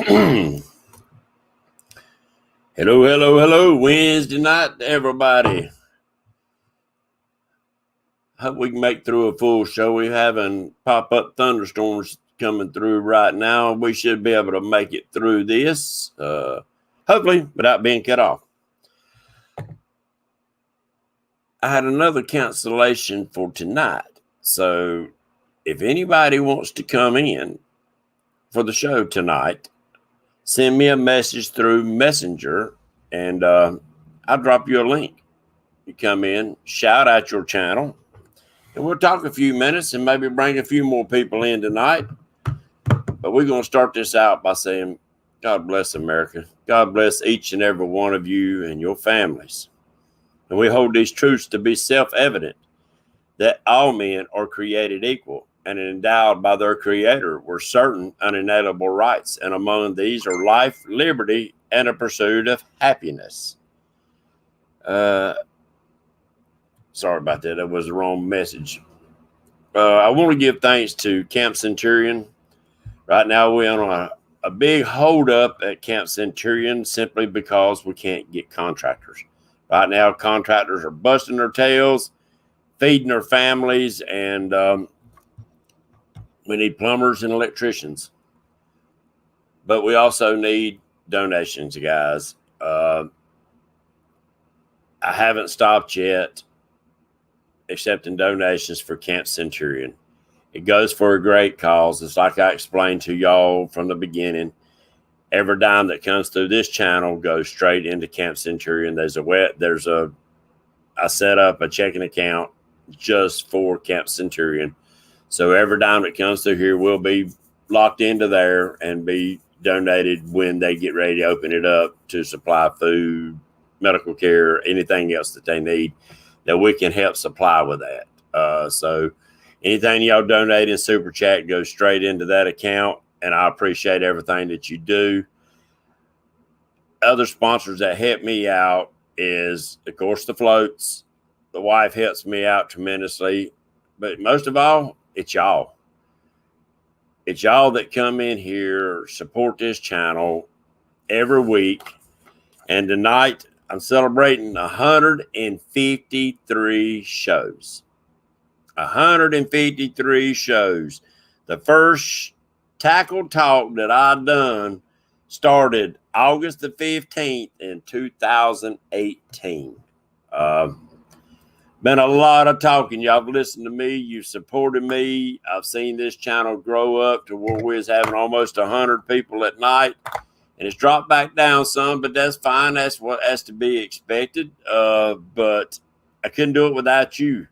Hello, hello. Wednesday night, everybody. Hope we can make through a full show. We're having pop-up thunderstorms coming through right now. We should be able to make it through this, hopefully, without being cut off. I had another cancellation for tonight. So if anybody wants to come in for the show tonight, send me a message through Messenger, and I'll drop you a link. You come in, shout out your channel, and we'll talk a few minutes and maybe bring a few more people in tonight. But we're going to start this out by saying, God bless America. God bless each and every one of you and your families. And we hold these truths to be self-evident, that all men are created equal and endowed by their Creator with certain unalienable rights. And among these are life, liberty, and a pursuit of happiness. Sorry about that. That was the wrong message. I want to give thanks to Camp Centurion. Right now, we're on a big holdup at Camp Centurion simply because we can't get contractors. Right now, contractors are busting their tails, feeding their families, and we need plumbers and electricians. But we also need donations, guys. I haven't stopped yet accepting donations for Camp Centurion. It goes for a great cause. It's like I explained to y'all from the beginning. Every dime that comes through this channel goes straight into Camp Centurion. I set up a checking account just for Camp Centurion. So every dime that comes through here will be locked into there and be donated when they get ready to open it up to supply food, medical care, anything else that they need, that we can help supply with that. So anything y'all donate in Super Chat goes straight into that account, and I appreciate everything that you do. Other sponsors that help me out is, of course, the floats. The wife helps me out tremendously. But most of all, it's y'all. It's y'all that come in here, support this channel every week. And tonight, I'm celebrating 153 shows. 153 shows. The first Tackle Talk that I done started August the 15th in 2018. Been a lot of talking. Y'all have listened to me. You've supported me. I've seen this channel grow up to where we was having almost 100 people at night. And it's dropped back down some, but that's fine. That's what has to be expected. But I couldn't do it without you.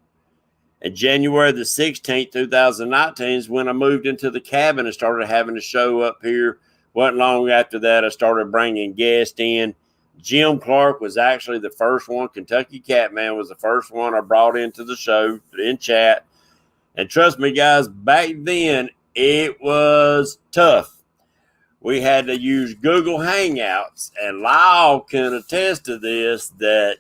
And January the 16th, 2019 is when I moved into the cabin and started having a show up here. Wasn't long after that, I started bringing guests in. Jim Clark was actually the first one. Kentucky Catman was the first one I brought into the show in chat. And trust me, guys, back then it was tough. We had to use Google Hangouts, and Lyle can attest to this, that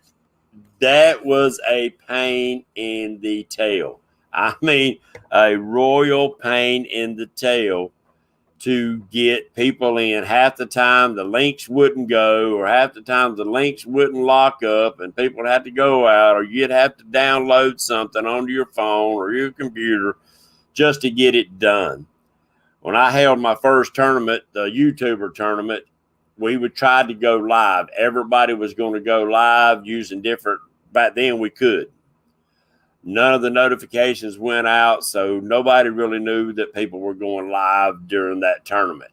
was a pain in the tail. I mean, a royal pain in the tail to get people in. Half the time the links wouldn't go, or half the time the links wouldn't lock up, and people had to go out, or you'd have to download something onto your phone or your computer just to get it done. When I held my first tournament, the YouTuber tournament, we would try to go live. Everybody was going to go live using different, back then we could. None of the notifications went out, so nobody really knew that people were going live during that tournament.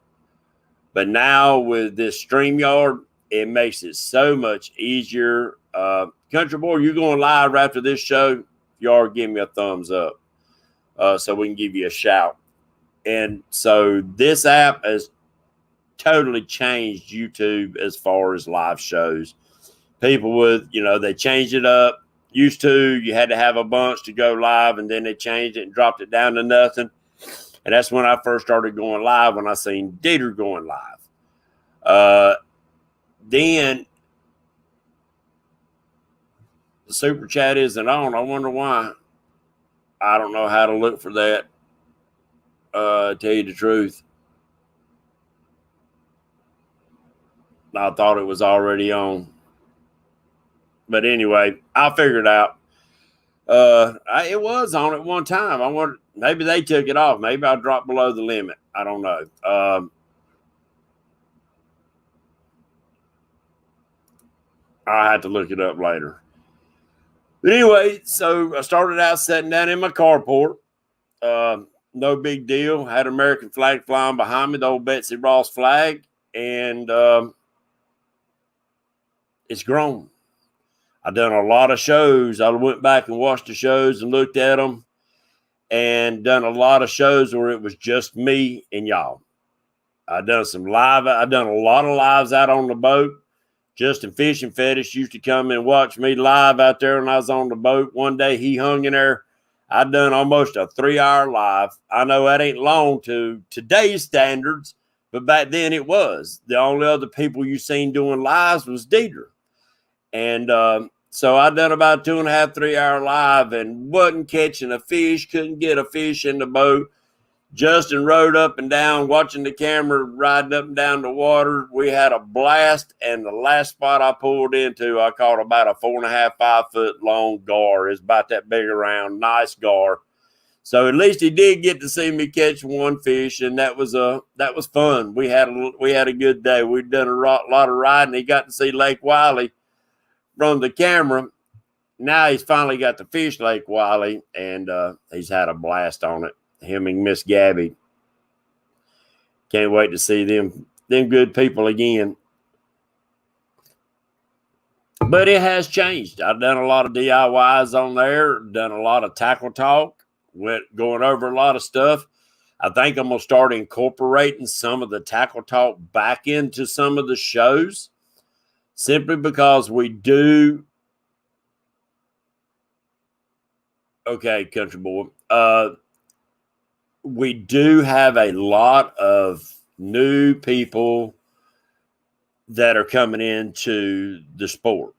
But now with this StreamYard, it makes it so much easier. Country Boy, you're going live after this show. If you are, give me a thumbs up so we can give you a shout. And so this app has totally changed YouTube as far as live shows. People would, they changed it up. Used to, you had to have a bunch to go live, and then they changed it and dropped it down to nothing. And that's when I first started going live, when I seen Dieter going live. Then the Super Chat isn't on. I wonder why. I don't know how to look for that. Tell you the truth. I thought it was already on. But anyway, I figured out. It was on at one time. I wonder, maybe they took it off. Maybe I dropped below the limit. I don't know. I had to look it up later. But anyway, so I started out sitting down in my carport. No big deal. Had an American flag flying behind me, the old Betsy Ross flag, and it's grown. I've done a lot of shows. I went back and watched the shows and looked at them, and done a lot of shows where it was just me and y'all. I've done some live. I've done a lot of lives out on the boat. Justin Fishing Fetish used to come and watch me live out there when I was on the boat. One day he hung in there. I'd done almost a 3-hour live. I know that ain't long to today's standards, but back then it was. The only other people you seen doing lives was Dieter. And so I'd done about 2.5, 3-hour live and wasn't catching a fish, couldn't get a fish in the boat. Justin rode up and down, watching the camera, riding up and down the water. We had a blast, and the last spot I pulled into, I caught about a 4.5, 5 foot long gar. It's about that big around, nice gar. So at least he did get to see me catch one fish, and that was fun. We had a good day. We'd done a lot of riding. He got to see Lake Wiley from the camera. Now he's finally got to fish Lake Wiley, and he's had a blast on it. Him and Miss Gabby. Can't wait to see them good people again. But it has changed. I've done a lot of DIYs on there, done a lot of tackle talk, going over a lot of stuff. I think I'm going to start incorporating some of the tackle talk back into some of the shows, simply because we do. Okay, country boy. We do have a lot of new people that are coming into the sport.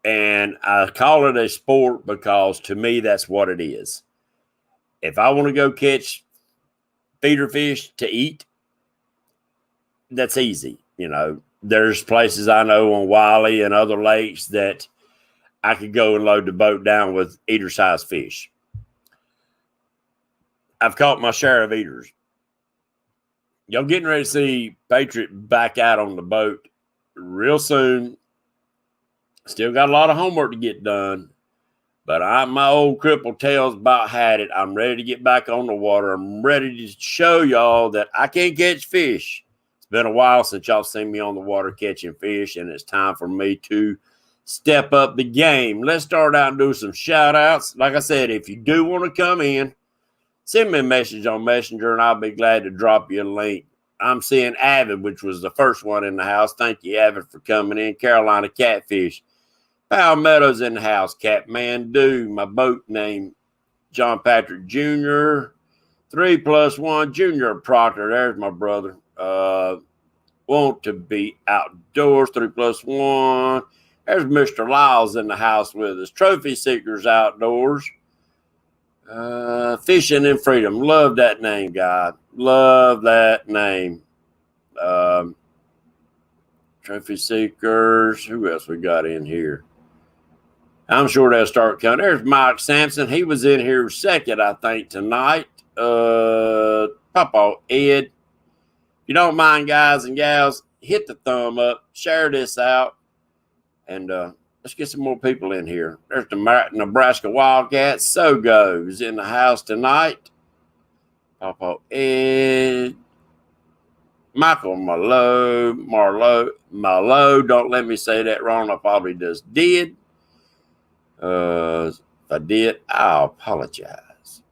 And I call it a sport because to me, that's what it is. If I want to go catch feeder fish to eat, that's easy. You know, there's places I know on Wiley and other lakes that I could go and load the boat down with eater-sized fish. I've caught my share of eaters. Y'all getting ready to see Patriot back out on the boat real soon. Still got a lot of homework to get done, but my old crippled tail's about had it. I'm ready to get back on the water. I'm ready to show y'all that I can catch fish. It's been a while since y'all seen me on the water catching fish, and it's time for me to step up the game. Let's start out and do some shout outs. Like I said, if you do want to come in, send me a message on Messenger, and I'll be glad to drop you a link. I'm seeing Avid, which was the first one in the house. Thank you, Avid, for coming in. Carolina Catfish. Palmetto's in the house. Catmandu. My boat name, John Patrick Jr. 3+1. Junior Proctor. There's my brother. Want to be outdoors. 3+1. There's Mr. Lyles in the house with us. Trophy Seekers Outdoors. Fishing in Freedom. Love that name, God. Love that name. Trophy Seekers. Who else we got in here? I'm sure they'll start coming. There's Mike Sampson. He was in here second, I think, tonight. Papa Ed. If you don't mind, guys and gals, hit the thumb up. Share this out. And let's get some more people in here. There's the Nebraska Wildcats. So goes in the house tonight. Papa Ed. Michael Marlowe. Don't let me say that wrong. I probably just did. If I did, I'll apologize.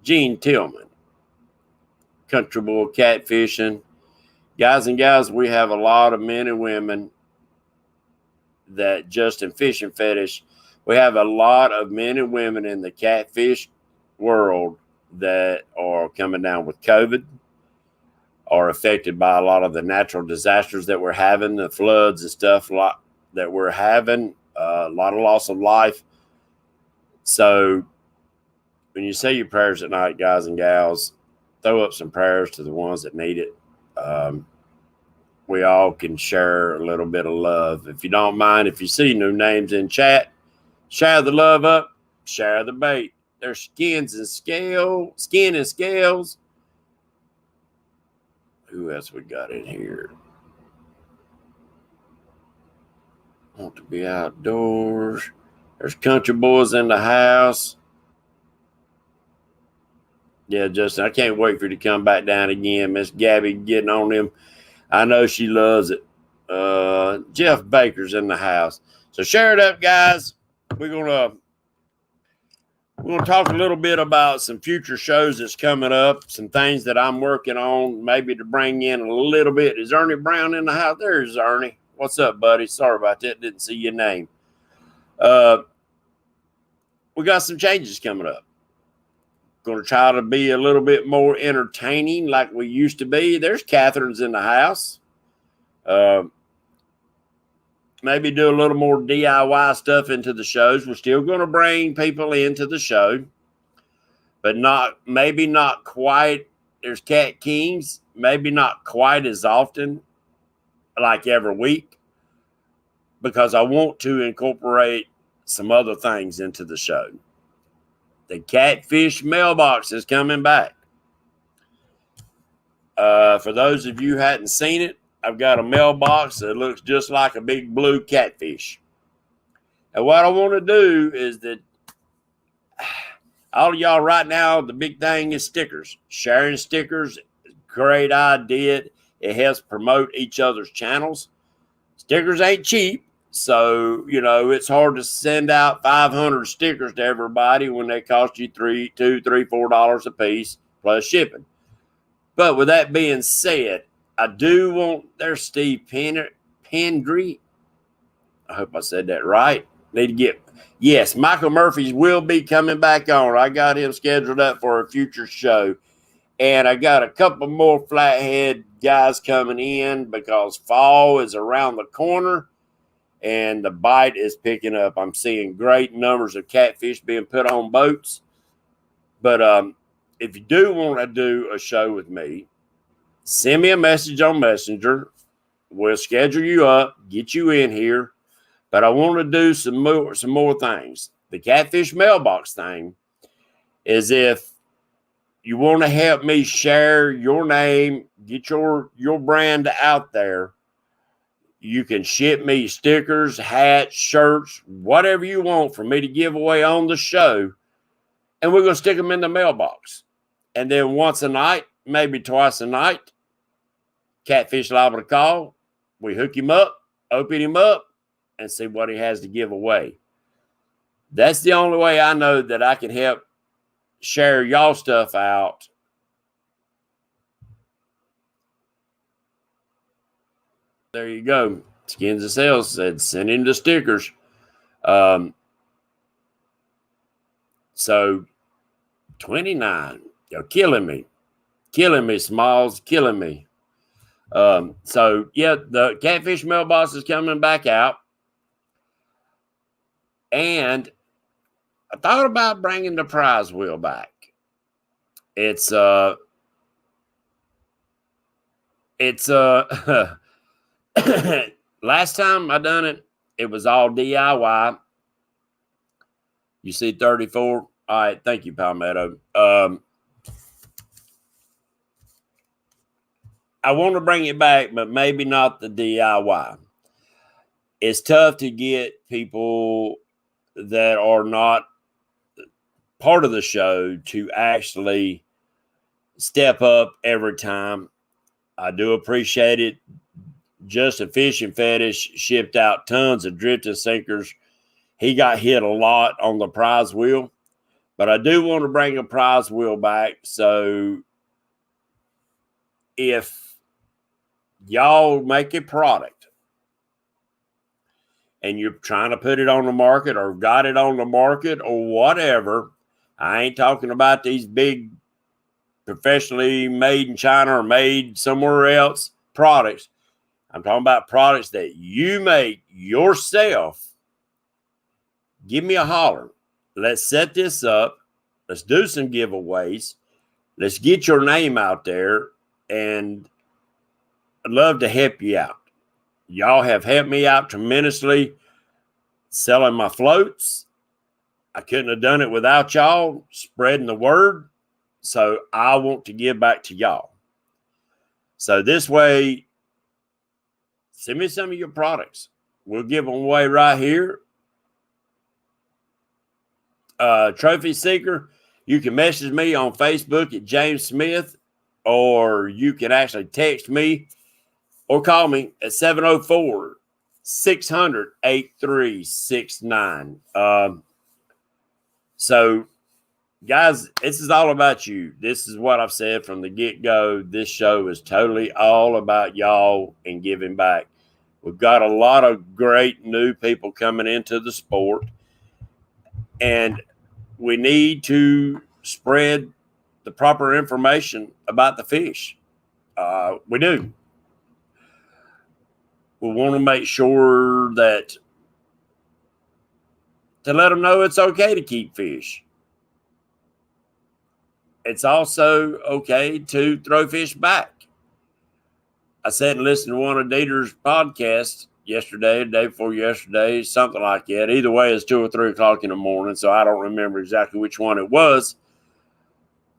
Gene Tillman. Country Boy Catfishing. Guys and gals, we have a lot of men and women that Justin Fishing Fetish. We have a lot of men and women in the catfish world that are coming down with COVID, are affected by a lot of the natural disasters that we're having, the floods and stuff that we're having, a lot of loss of life. So when you say your prayers at night, guys and gals, throw up some prayers to the ones that need it. we all can share a little bit of love. If you don't mind, if you see new names in chat, share the love up, share the bait. There's skin and scales. Who else we got in here? Want to be outdoors. There's country boys in the house. Yeah, Justin, I can't wait for you to come back down again. Miss Gabby getting on him. I know she loves it. Jeff Baker's in the house. So share it up, guys. We're gonna talk a little bit about some future shows that's coming up, some things that I'm working on, maybe to bring in a little bit. Is Ernie Brown in the house? There's Ernie. What's up, buddy? Sorry about that. Didn't see your name. We got some changes coming up. Going to try to be a little bit more entertaining like we used to be. There's Catherine's in the house. Maybe do a little more DIY stuff into the shows. We're still going to bring people into the show, but maybe not quite. There's Cat Kings, maybe not quite as often, like every week, because I want to incorporate some other things into the show. The Catfish mailbox is coming back. For those of you who hadn't seen it, I've got a mailbox that looks just like a big blue catfish. And what I want to do is that all of y'all right now, the big thing is stickers. Sharing stickers, great idea. It helps promote each other's channels. Stickers ain't cheap. So, it's hard to send out 500 stickers to everybody when they cost you $2, $3, $4 a piece plus shipping. But with that being said, I do want, there's Steve Pendry. I hope I said that right. Yes, Michael Murphy's will be coming back on. I got him scheduled up for a future show. And I got a couple more flathead guys coming in because fall is around the corner. And the bite is picking up. I'm seeing great numbers of catfish being put on boats. But if you do want to do a show with me, send me a message on Messenger. We'll schedule you up, get you in here. But I want to do some more things. The catfish mailbox thing is if you want to help me share your name, get your brand out there, you can ship me stickers, hats, shirts, whatever you want for me to give away on the show. And we're going to stick them in the mailbox. And then once a night, maybe twice a night, Catfish liable to call. We hook him up, open him up, and see what he has to give away. That's the only way I know that I can help share y'all stuff out. There you go. Skins and Sales said send him the stickers. So 29. You're killing me. Killing me, Smalls. Killing me. So yeah, the Catfish mailbox is coming back out. And I thought about bringing the prize wheel back. It's last time I done it, it was all DIY. You see 34. All right, thank you, Palmetto. I want to bring it back, but maybe not the DIY. It's tough to get people that are not part of the show to actually step up every time. I do appreciate it. Just a Fishing Fetish shipped out tons of drifting sinkers. He got hit a lot on the prize wheel, but I do want to bring a prize wheel back. So if y'all make a product and you're trying to put it on the market or got it on the market or whatever, I ain't talking about these big professionally made in China or made somewhere else products. I'm talking about products that you make yourself. Give me a holler. Let's set this up. Let's do some giveaways. Let's get your name out there. And I'd love to help you out. Y'all have helped me out tremendously selling my floats. I couldn't have done it without y'all spreading the word. So I want to give back to y'all. So this way, send me some of your products. We'll give them away right here. Trophy Seeker, you can message me on Facebook at James Smith, or you can actually text me or call me at 704-600-8369. So, guys, this is all about you. This is what I've said from the get-go. This show is totally all about y'all and giving back. We've got a lot of great new people coming into the sport, and we need to spread the proper information about the fish. We do. We want to make sure that to let them know it's okay to keep fish. It's also okay to throw fish back. I sat and listened to one of Dieter's podcasts yesterday, the day before yesterday, something like that. Either way, it's 2 or 3 o'clock in the morning, so I don't remember exactly which one it was.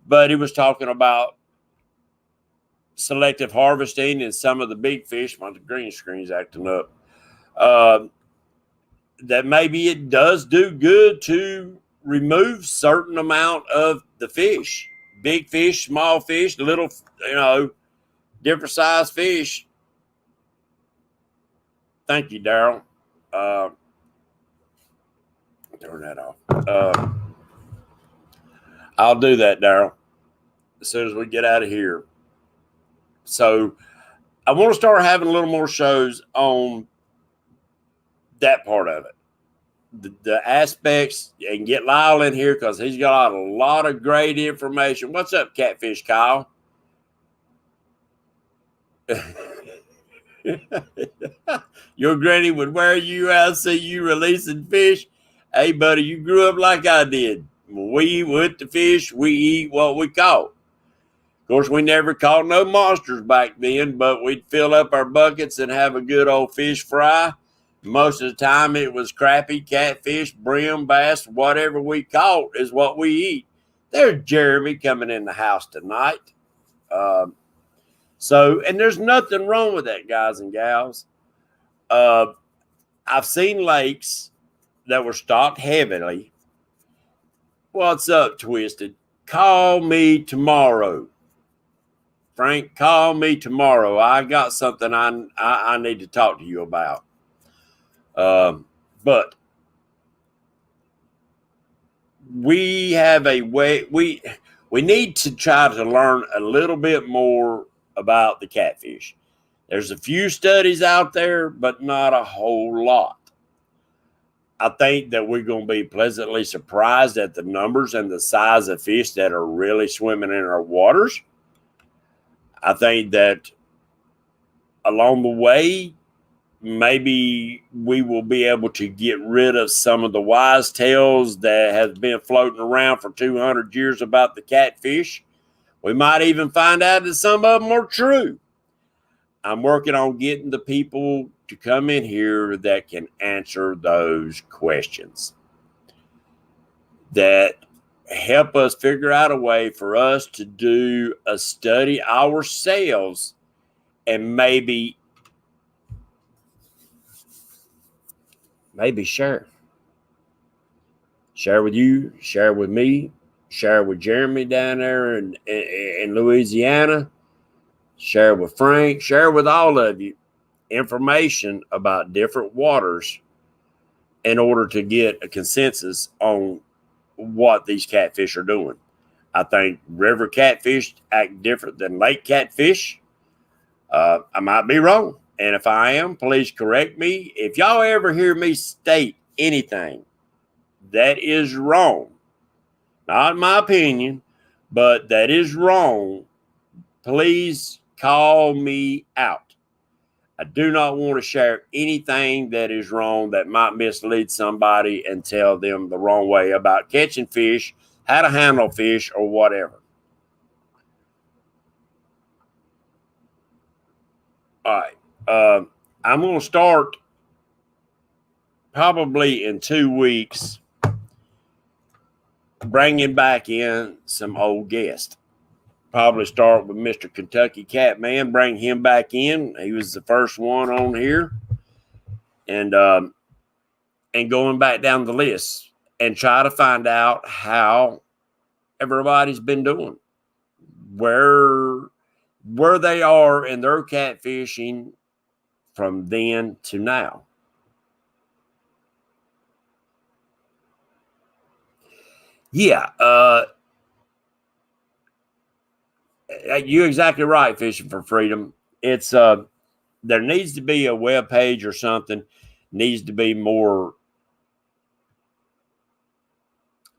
But he was talking about selective harvesting and some of the big fish. My green screen's acting up. That maybe it does do good to remove certain amount of the fish. Big fish, small fish, little, different size fish. Thank you, Daryl. Turn that off. I'll do that, Daryl, as soon as we get out of here. So I want to start having a little more shows on that part of it. The aspects, and get Lyle in here because he's got a lot of great information. What's up, Catfish Kyle? Your granny would wear you out, see you releasing fish. Hey, buddy, you grew up like I did. We with the fish, we eat what we caught. Of course, we never caught no monsters back then, but we'd fill up our buckets and have a good old fish fry. Most of the time, it was crappie, catfish, brim, bass, whatever we caught is what we eat. There's Jeremy coming in the house tonight. And there's nothing wrong with that, guys and gals. I've seen lakes that were stocked heavily. What's up, Twisted? Call me tomorrow. Frank, call me tomorrow. I got something I need to talk to you about. But we have a way, we need to try to learn a little bit more about the catfish. There's a few studies out there, but not a whole lot. I think that we're going to be pleasantly surprised at the numbers and the size of fish that are really swimming in our waters. I think that along the way, maybe we will be able to get rid of some of the wise tales that have been floating around for 200 years about the catfish. We might even find out that some of them are true. I'm working on getting the people to come in here that can answer those questions, that help us figure out a way for us to do a study ourselves and maybe share with you, share with me, share with Jeremy down there in Louisiana, share with Frank, share with all of you information about different waters in order to get a consensus on what these catfish are doing. I think river catfish act different than lake catfish. I might be wrong. And if I am, please correct me. If y'all ever hear me state anything that is wrong, not my opinion, but that is wrong, please call me out. I do not want to share anything that is wrong that might mislead somebody and tell them the wrong way about catching fish, how to handle fish, or whatever. All right. I'm going to start probably in 2 weeks bringing back in some old guests. Probably start with Mr. Kentucky Catman, bring him back in. He was the first one on here. And going back down the list and try to find out how everybody's been doing, where they are in their catfishing from then to now. Yeah, you're exactly right, Fishing for Freedom. It's there needs to be a web page or something. Needs to be more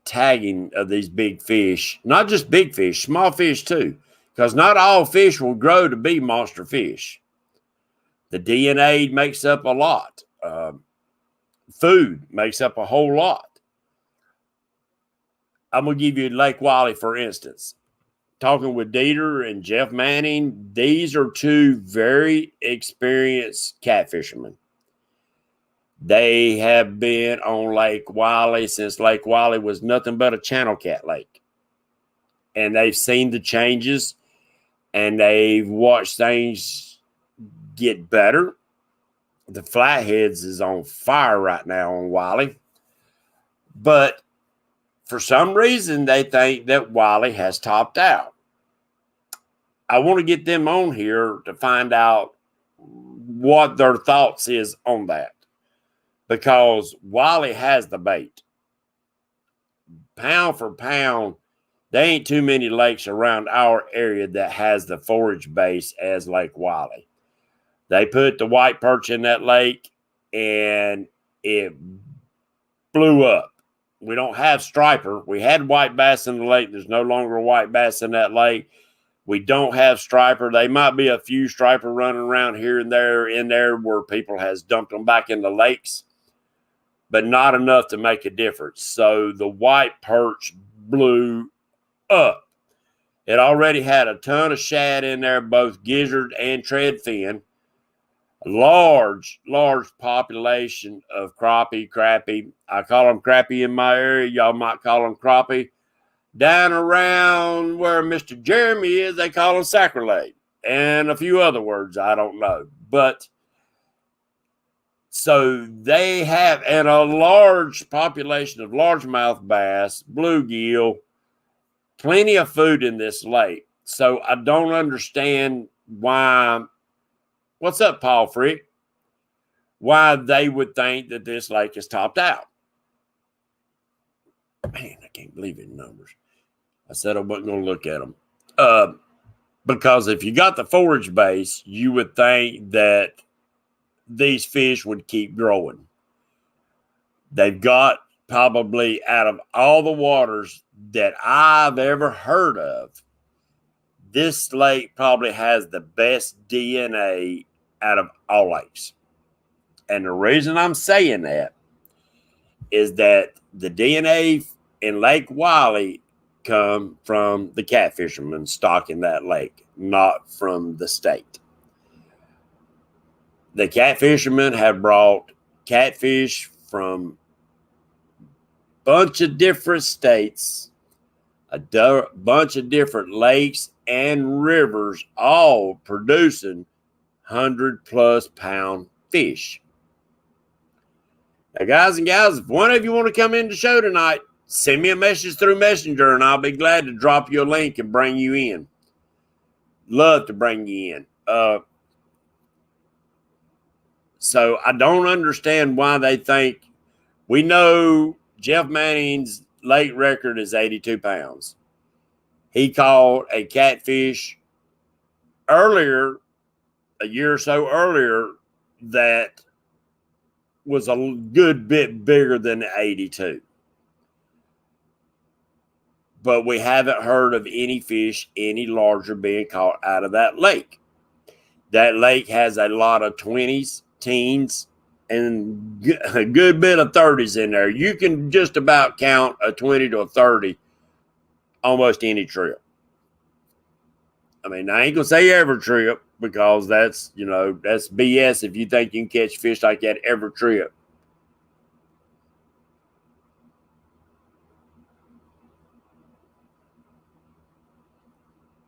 tagging of these big fish. Not just big fish, small fish too. Because not all fish will grow to be monster fish. The DNA makes up a lot. Food makes up a whole lot. I'm going to give you Lake Wiley, for instance. Talking with Dieter and Jeff Manning, these are two very experienced catfishermen. They have been on Lake Wiley since Lake Wiley was nothing but a channel cat lake. And they've seen the changes, and they've watched things get better. The Flatheads is on fire right now on Wiley. But for some reason, they think that Wiley has topped out. I want to get them on here to find out what their thoughts is on that. Because Wiley has the bait. Pound for pound, there ain't too many lakes around our area that has the forage base as Lake Wiley. They put the white perch in that lake, and it blew up. We don't have striper. We had white bass in the lake. There's no longer white bass in that lake. We don't have striper. They might be a few striper running around here and there in there where people has dumped them back in the lakes, but not enough to make a difference. So the white perch blew up. It already had a ton of shad in there, both gizzard and tread fin. Large population of crappie. I call them crappie in my area. Y'all might call them crappie. Down around where Mr. Jeremy is, they call them sacrilege. And a few other words I don't know. But so they have, and a large population of largemouth bass, bluegill, plenty of food in this lake. So I don't understand why. What's up, Paul Frick? Why they would think that this lake is topped out. Man, I can't believe in numbers. I said I wasn't going to look at them. Because if you got the forage base, you would think that these fish would keep growing. They've got probably, out of all the waters that I've ever heard of, this lake probably has the best DNA out of all lakes. And the reason I'm saying that is that the DNA in Lake Wiley come from the catfishermen stocking that lake, not from the state. The catfishermen have brought catfish from a bunch of different states, a bunch of different lakes and rivers, all producing 100+ pound fish. Now, guys and gals, if one of you want to come in the show tonight, send me a message through Messenger, and I'll be glad to drop you a link and bring you in. Love to bring you in. So I don't understand why they think. We know Jeff Manning's lake record is 82 pounds. He caught a catfish earlier, a year or so earlier, that was a good bit bigger than the 82. But we haven't heard of any fish any larger being caught out of that lake. That lake has a lot of 20s, teens, and a good bit of 30s in there. You can just about count a 20 to a 30 almost any trip. I mean, I ain't going to say every trip, because that's BS if you think you can catch fish like that every trip.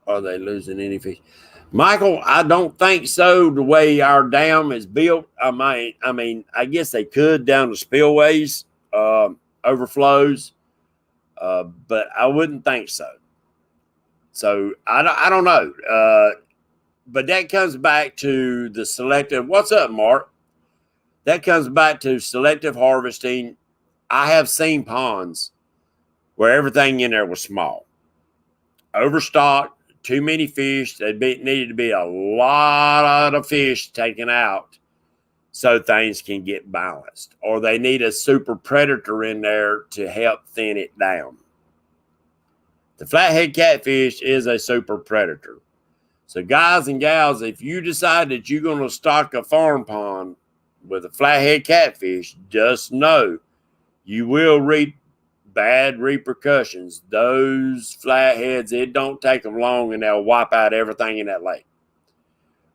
Are they losing any fish? Michael, I don't think so. The way our dam is built, I mean, I guess they could down the spillways, overflows, but I wouldn't think so. So I don't know. But that comes back to the selective. What's up, Mark? That comes back to selective harvesting. I have seen ponds where everything in there was small, overstocked, too many fish. Needed to be a lot of fish taken out so things can get balanced, or they need a super predator in there to help thin it down. The flathead catfish is a super predator. So guys and gals, if you decide that you're going to stock a farm pond with a flathead catfish, just know you will reap bad repercussions. Those flatheads, it don't take them long and they'll wipe out everything in that lake.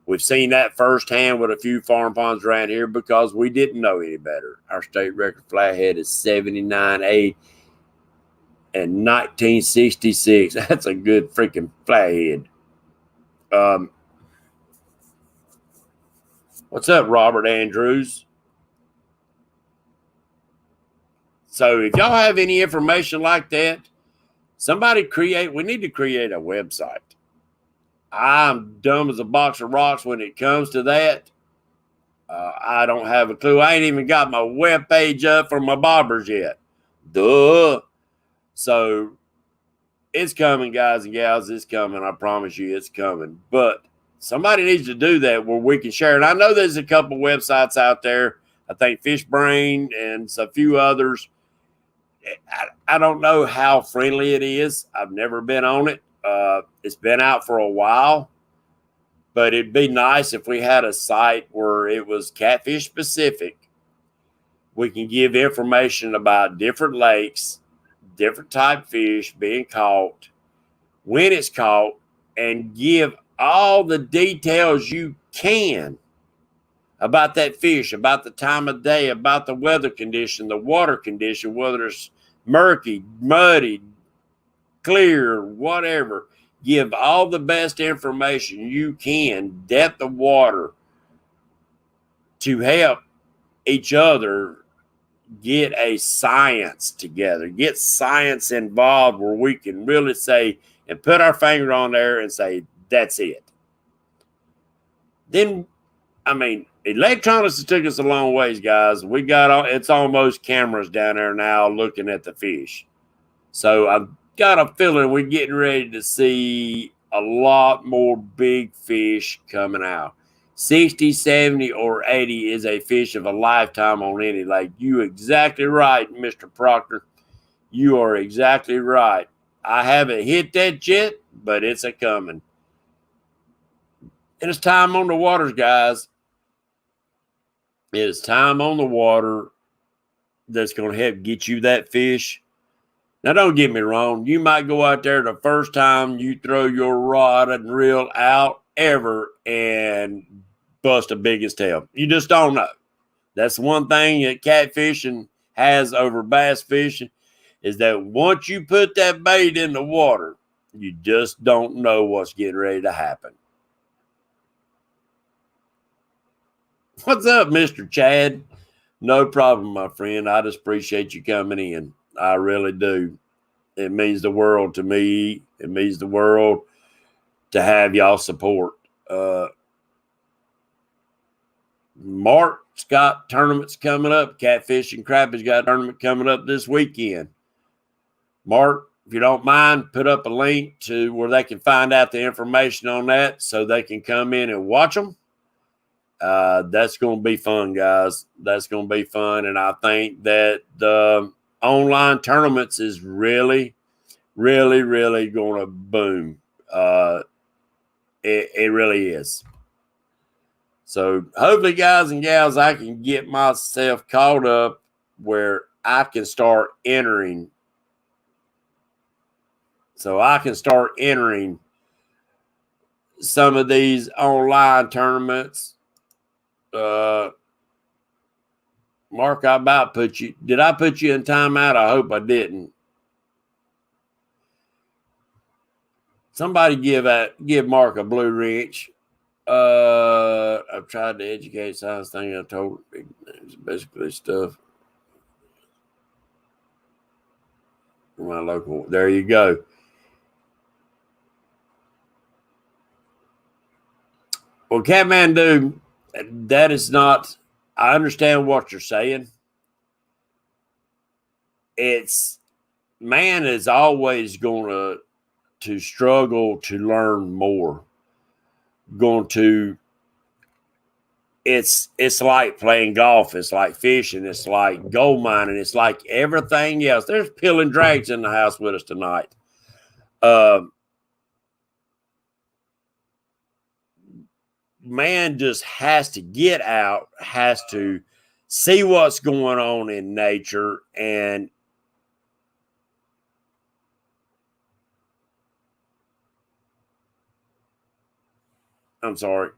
We've seen that firsthand with a few farm ponds around here because we didn't know any better. Our state record flathead is 79.8 in 1966. That's a good freaking flathead. What's up, Robert Andrews? So if y'all have any information like that, we need to create a website. I'm dumb as a box of rocks when it comes to that. I don't have a clue. I ain't even got my webpage up for my bobbers yet. Duh. So it's coming, guys and gals. It's coming. I promise you it's coming. But somebody needs to do that where we can share it. I know there's a couple websites out there. I think FishBrain and a few others. I don't know how friendly it is. I've never been on it. It's been out for a while. But it'd be nice if we had a site where it was catfish specific. We can give information about different lakes, different type fish being caught, when it's caught, and give all the details you can about that fish, about the time of day, about the weather condition, the water condition, whether it's murky, muddy, clear, whatever. Give all the best information you can, depth of water, to help each other get a science together, get science involved where we can really say and put our finger on there and say, that's it. Then, I mean, electronics took us a long ways, guys. It's almost cameras down there now looking at the fish. So I've got a feeling we're getting ready to see a lot more big fish coming out. 60, 70, or 80 is a fish of a lifetime on any lake. You exactly right, Mr. Proctor. You are exactly right. I haven't hit that yet, but it's a coming. And it's time on the waters, guys. It is time on the water that's going to help get you that fish. Now, don't get me wrong. You might go out there the first time you throw your rod and reel out ever and bust a biggest tail. You just don't know. That's one thing that catfishing has over bass fishing is that once you put that bait in the water, you just don't know what's getting ready to happen. What's up, Mr. Chad? No problem, my friend. I just appreciate you coming in. I really do. It means the world to me. It means the world to have y'all support. Mark's got tournaments coming up. Catfish and Crappie's got a tournament coming up this weekend. Mark, if you don't mind, put up a link to where they can find out the information on that so they can come in and watch them. That's going to be fun, guys. That's going to be fun. And I think that the online tournaments is really, really, really going to boom. It really is. So hopefully, guys and gals, I can get myself caught up where I can start entering. So I can start entering some of these online tournaments. Mark, I about put you. Did I put you in timeout? I hope I didn't. Somebody give Mark a blue wrench. I've tried to educate science thing. I told it's basically stuff. My local. There you go. Well, Kathmandu, that is not. I understand what you're saying. It's man is always going to struggle to learn more. Going to. It's like playing golf. It's like fishing. It's like gold mining. It's like everything else. There's peeling drags in the house with us tonight. Man just has to get out, has to see what's going on in nature, and I'm sorry,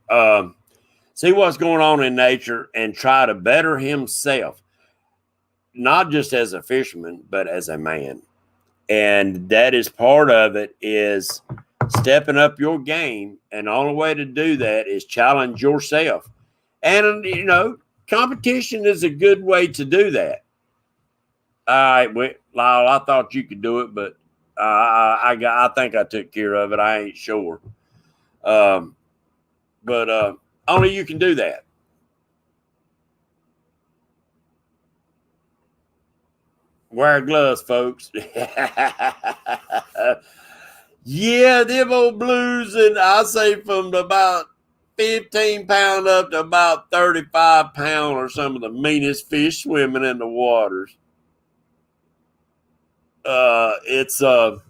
see what's going on in nature and try to better himself, not just as a fisherman, but as a man. And that is part of it, is stepping up your game. And the only way to do that is challenge yourself. And, competition is a good way to do that. All right, Lyle, I thought you could do it, but I think I took care of it. I ain't sure. But only you can do that. Wear gloves, folks. Yeah, them old blues, and I say from about 15-pound up to about 35-pound are some of the meanest fish swimming in the waters. That's a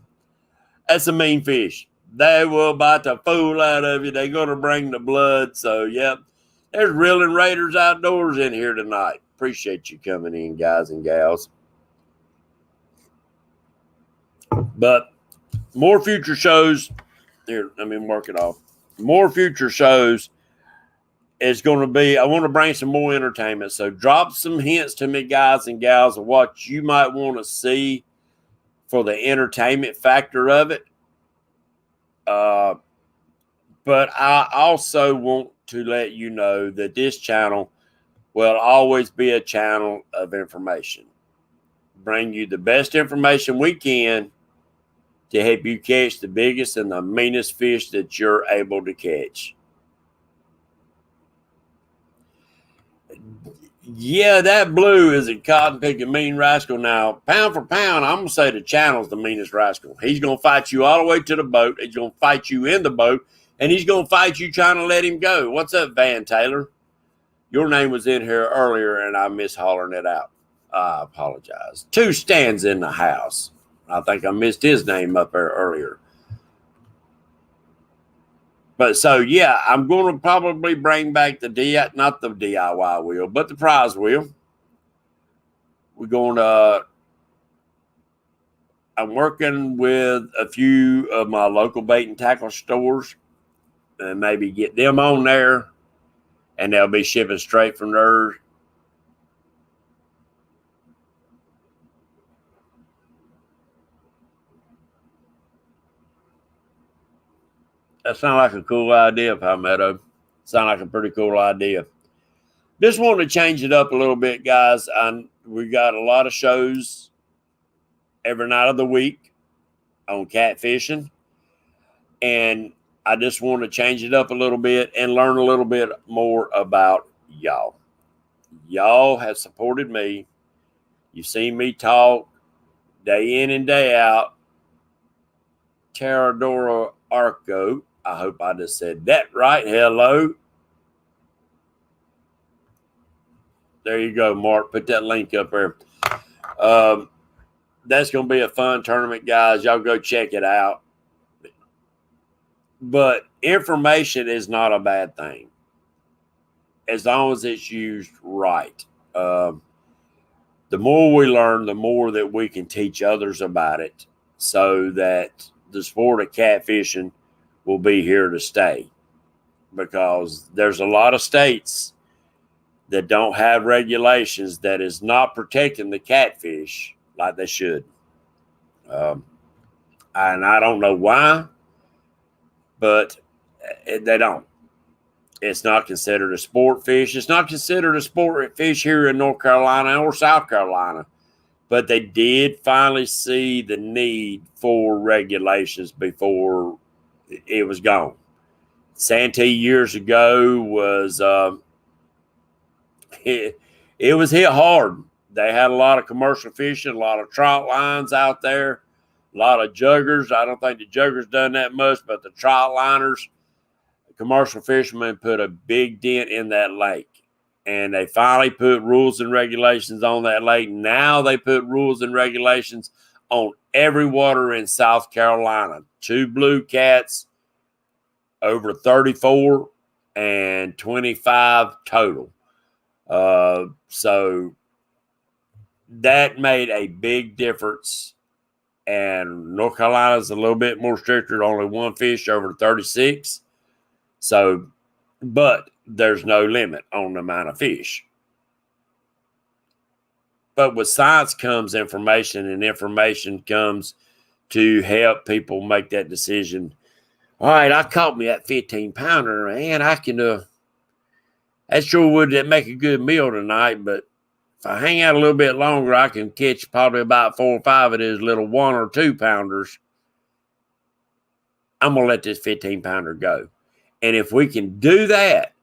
mean fish. They will bite the fool out of you. They're going to bring the blood. So, yep, there's Reeling Raiders Outdoors in here tonight. Appreciate you coming in, guys and gals. But more future shows. Here, let me mark it off. More future shows is going to be, I want to bring some more entertainment. So drop some hints to me, guys and gals, of what you might want to see for the entertainment factor of it. But I also want to let you know that this channel will always be a channel of information. Bring you the best information we can to help you catch the biggest and the meanest fish that you're able to catch. Yeah, that blue is a cotton picking mean rascal. Now, pound for pound, I'm going to say the channel's the meanest rascal. He's going to fight you all the way to the boat. He's going to fight you in the boat, and he's going to fight you trying to let him go. What's up, Van Taylor? Your name was in here earlier, and I missed hollering it out. I apologize. Two stands in the house. I think I missed his name up there earlier. But so, yeah, I'm going to probably bring back not the DIY wheel, but the prize wheel. We're going to, I'm working with a few of my local bait and tackle stores and maybe get them on there, and they'll be shipping straight from theirs. That sounds like a cool idea, Palmetto. Sound like a pretty cool idea. Just wanted to change it up a little bit, guys. We got a lot of shows every night of the week on catfishing, and I just want to change it up a little bit and learn a little bit more about y'all. Y'all have supported me. You've seen me talk day in and day out. Teradora Arco. I hope I just said that right. Hello. There you go, Mark. Put that link up there. That's going to be a fun tournament, guys. Y'all go check it out. But information is not a bad thing as long as it's used right. The more we learn, the more that we can teach others about it, so that the sport of catfishing will be here to stay, because there's a lot of states that don't have regulations that is not protecting the catfish like they should. And I don't know why, but they don't. It's not considered a sport fish. It's not considered a sport fish here in North Carolina or South Carolina. But they did finally see the need for regulations before it was gone. Santee years ago was it was hit hard. They had a lot of commercial fishing, a lot of trout lines out there, a lot of juggers. I don't think the juggers done that much, but the trout liners, commercial fishermen put a big dent in that lake. And they finally put rules and regulations on that lake. Now they put rules and regulations on every water in South Carolina. 2 blue cats, over 34, and 25 total. So that made a big difference. And North Carolina is a little bit more stricter, only 1 fish over 36. So, but there's no limit on the amount of fish. But with science comes information, and information comes to help people make that decision. All right, I caught me that 15-pounder, and I can, that sure would make a good meal tonight, but if I hang out a little bit longer, I can catch probably about 4 or 5 of these little 1 or 2 pounders. I'm going to let this 15-pounder go. And if we can do that,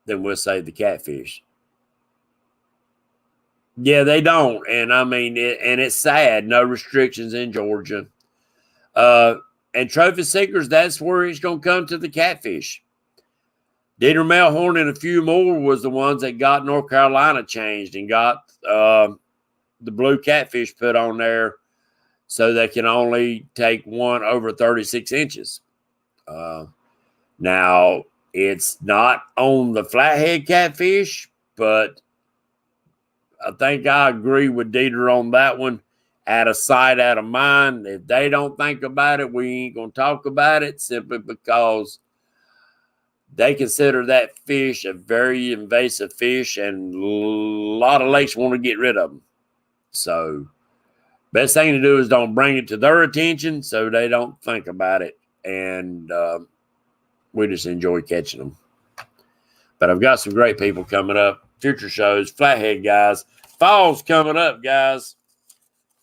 then we'll save the catfish. Yeah, they don't. And I mean, it's sad. No restrictions in Georgia. And trophy seekers, that's where it's going to come to the catfish. Dieter Melhorn and a few more was the ones that got North Carolina changed and got the blue catfish put on there so they can only take 1 over 36 inches. Now, it's not on the flathead catfish, but I think I agree with Dieter on that one. Out of sight, out of mind. If they don't think about it, we ain't going to talk about it, simply because they consider that fish a very invasive fish, and a lot of lakes want to get rid of them. So, best thing to do is don't bring it to their attention so they don't think about it. And we just enjoy catching them. But I've got some great people coming up. Future shows, flathead guys. Fall's coming up, guys.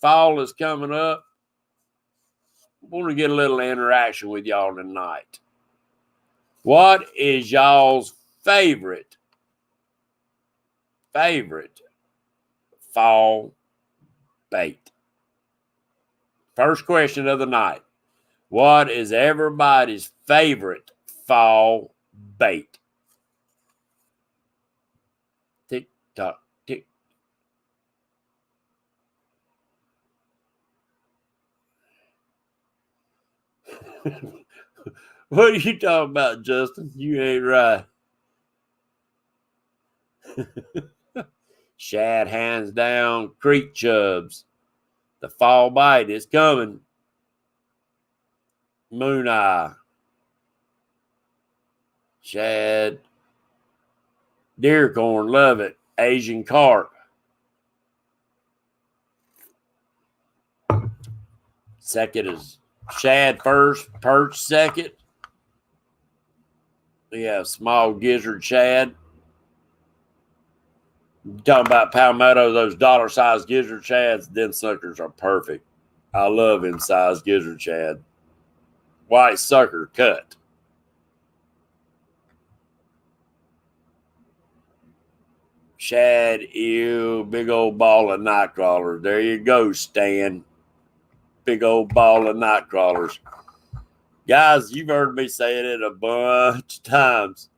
Fall is coming up. I want to get a little interaction with y'all tonight. What is y'all's favorite fall bait? First question of the night. What is everybody's favorite fall bait? Tick tock, tick. What are you talking about, Justin? You ain't right. Shad, hands down, creek chubs. The fall bite is coming. Moon eye. Shad. Deer corn, love it. Asian carp. Second is shad first, perch second. We have small gizzard shad. Talking about Palmetto, those dollar-sized gizzard shads, them suckers are perfect. I love them size gizzard shad. White sucker cut. Shad, ew, big old ball of night crawlers. There you go, Stan. Big old ball of night crawlers. Guys, you've heard me saying it a bunch of times.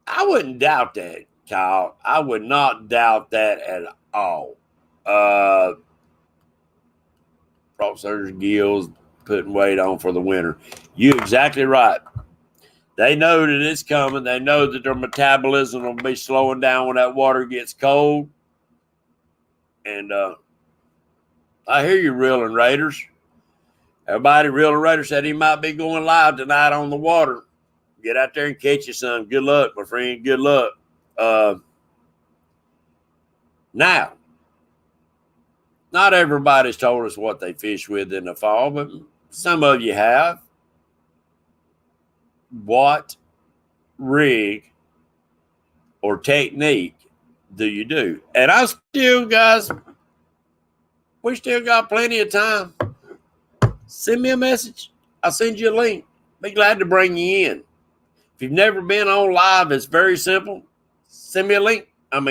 I wouldn't doubt that, Kyle. I would not doubt that at all. Officers, gills, putting weight on for the winter. You're exactly right. They know that it's coming. They know that their metabolism will be slowing down when that water gets cold. And I hear you, Reeling Raiders. Everybody, Reeling Raiders said he might be going live tonight on the water. Get out there and catch you some. Good luck, my friend. Good luck. Now, not everybody's told us what they fish with in the fall, but some of you have. What rig or technique do you do? And I still, guys, we still got plenty of time. Send me a message. I'll send you a link. Be glad to bring you in. If you've never been on live, it's very simple. Send me a link.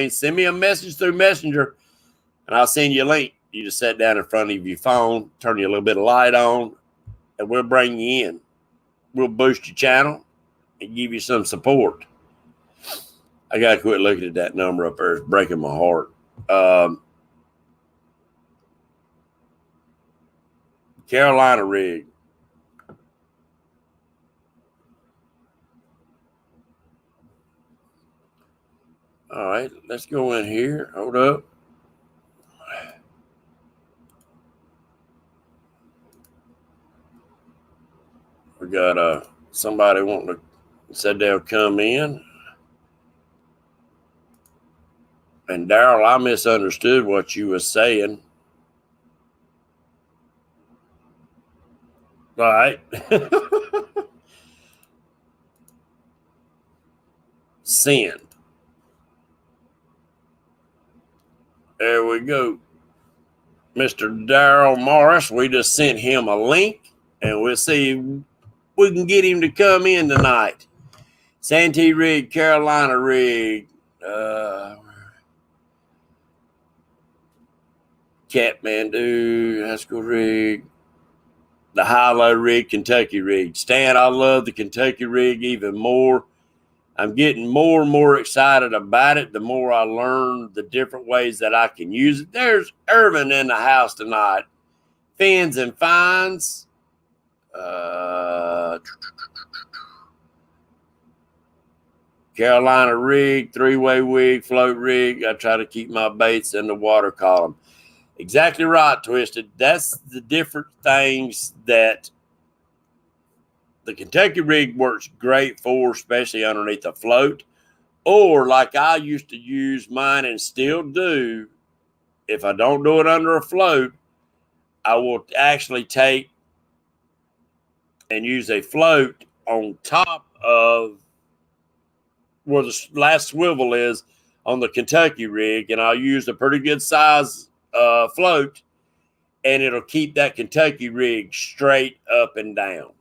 Send me a message through Messenger, and I'll send you a link. You just sit down in front of your phone, turn you a little bit of light on, and we'll bring you in. We'll boost your channel and give you some support. I got to quit looking at that number up there. It's breaking my heart. Carolina rig. All right, let's go in here. Hold up. We got somebody wanting to said they'll come in. And Daryl, I misunderstood what you were saying. All right. Send. There we go. Mr. Daryl Morris, we just sent him a link, and we'll see if we can get him to come in tonight. Santee rig, Carolina rig, Kathmandu, Haskell rig, the high-low rig, Kentucky rig. Stan, I love the Kentucky rig even more. I'm getting more and more excited about it the more I learn the different ways that I can use it. There's Irvin in the house tonight. Fins and fines. Carolina rig, three-way wig, float rig. I try to keep my baits in the water column. Exactly right, Twisted. That's the different things that the Kentucky rig works great for, especially underneath a float. Or like I used to use mine and still do, if I don't do it under a float, I will actually take and use a float on top of where the last swivel is on the Kentucky rig, and I'll use a pretty good size float, and it'll keep that Kentucky rig straight up and down.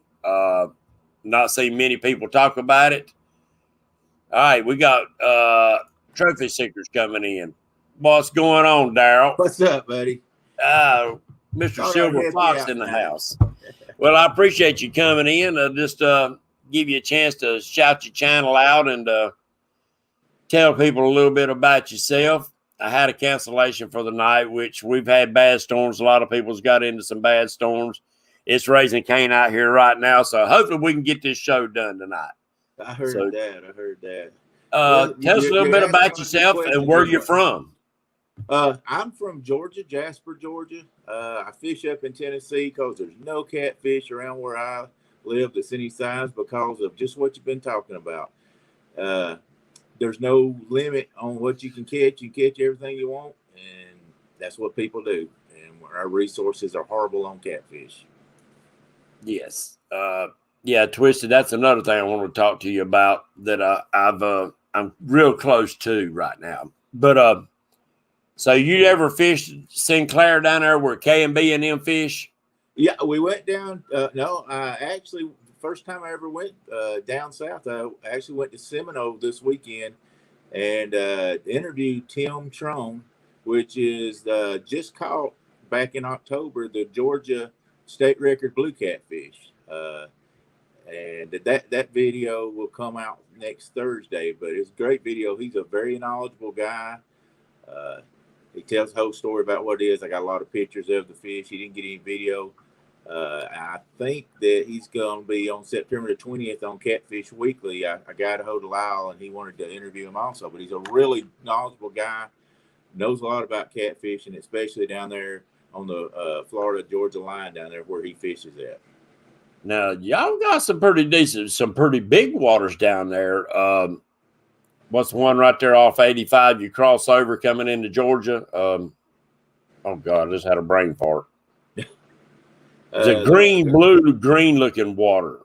Not seeing many people talk about it. All right, we got trophy seekers coming in. What's going on, Daryl? What's up, buddy? Mr. Silver Fox in the house. Well, I appreciate you coming in. Just give you a chance to shout your channel out and tell people a little bit about yourself. I had a cancellation for the night, which we've had bad storms. A lot of people's got into some bad storms. It's raising cane out here right now, so hopefully we can get this show done tonight. I heard that. Tell us a little bit about yourself and where you're from. I'm from Georgia, Jasper, Georgia. I fish up in Tennessee because there's no catfish around where I live that's any size because of just what you've been talking about. There's no limit on what you can catch. You catch everything you want, and that's what people do. And our resources are horrible on catfish. Yes. Yeah, Twisted, that's another thing I want to talk to you about that I'm real close to right now. But so you ever fished Sinclair down there where K&B and them fish? Yeah, we went down. No, actually, first time I ever went down south, I actually went to Seminole this weekend and interviewed Tim Trone, which is just caught back in October the Georgia state record blue catfish. And that video will come out next Thursday, but it's a great video. He's a very knowledgeable guy. He tells the whole story about what it is. I got a lot of pictures of the fish. He didn't get any video. I think that he's going to be on September the 20th on Catfish Weekly. I got a hold of Lyle, and he wanted to interview him also. But he's a really knowledgeable guy, knows a lot about catfishing, especially down there on the Florida-Georgia line down there where he fishes at. Now, y'all got some pretty big waters down there. What's the one right there off 85? You cross over coming into Georgia. Oh, God, I just had a brain fart. It's a green looking water.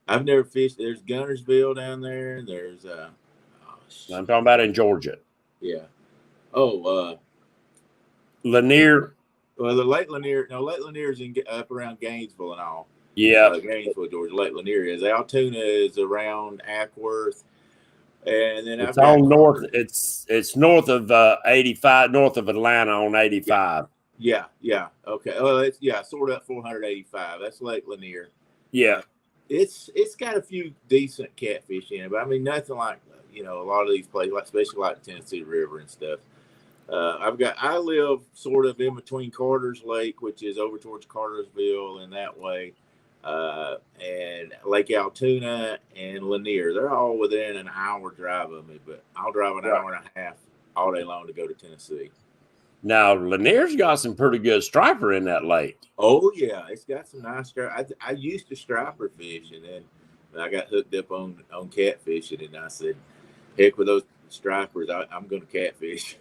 I've never fished. There's Gunnersville down there. There's I'm talking about in Georgia. Yeah. Oh, Lanier. Well, the Lake Lanier. No, Lake Lanier is up around Gainesville and all. Yeah, Gainesville, Georgia. Lake Lanier is. Altoona is around Ackworth, and then it's on north. It's north of 85, north of Atlanta on 85. Yeah. Okay. Oh, it's sort of 485. That's Lake Lanier. Yeah. It's got a few decent catfish in it, but I mean nothing like a lot of these places, especially like the Tennessee River and stuff. I live sort of in between Carter's Lake, which is over towards Cartersville and that way, and Lake Altoona and Lanier. They're all within an hour drive of me, but I'll drive an hour and a half all day long to go to Tennessee. Now, Lanier's got some pretty good striper in that lake. Oh, yeah. It's got some nice striper. I used to striper fish, and then I got hooked up on catfishing, and I said, heck with those stripers, I'm going to catfish.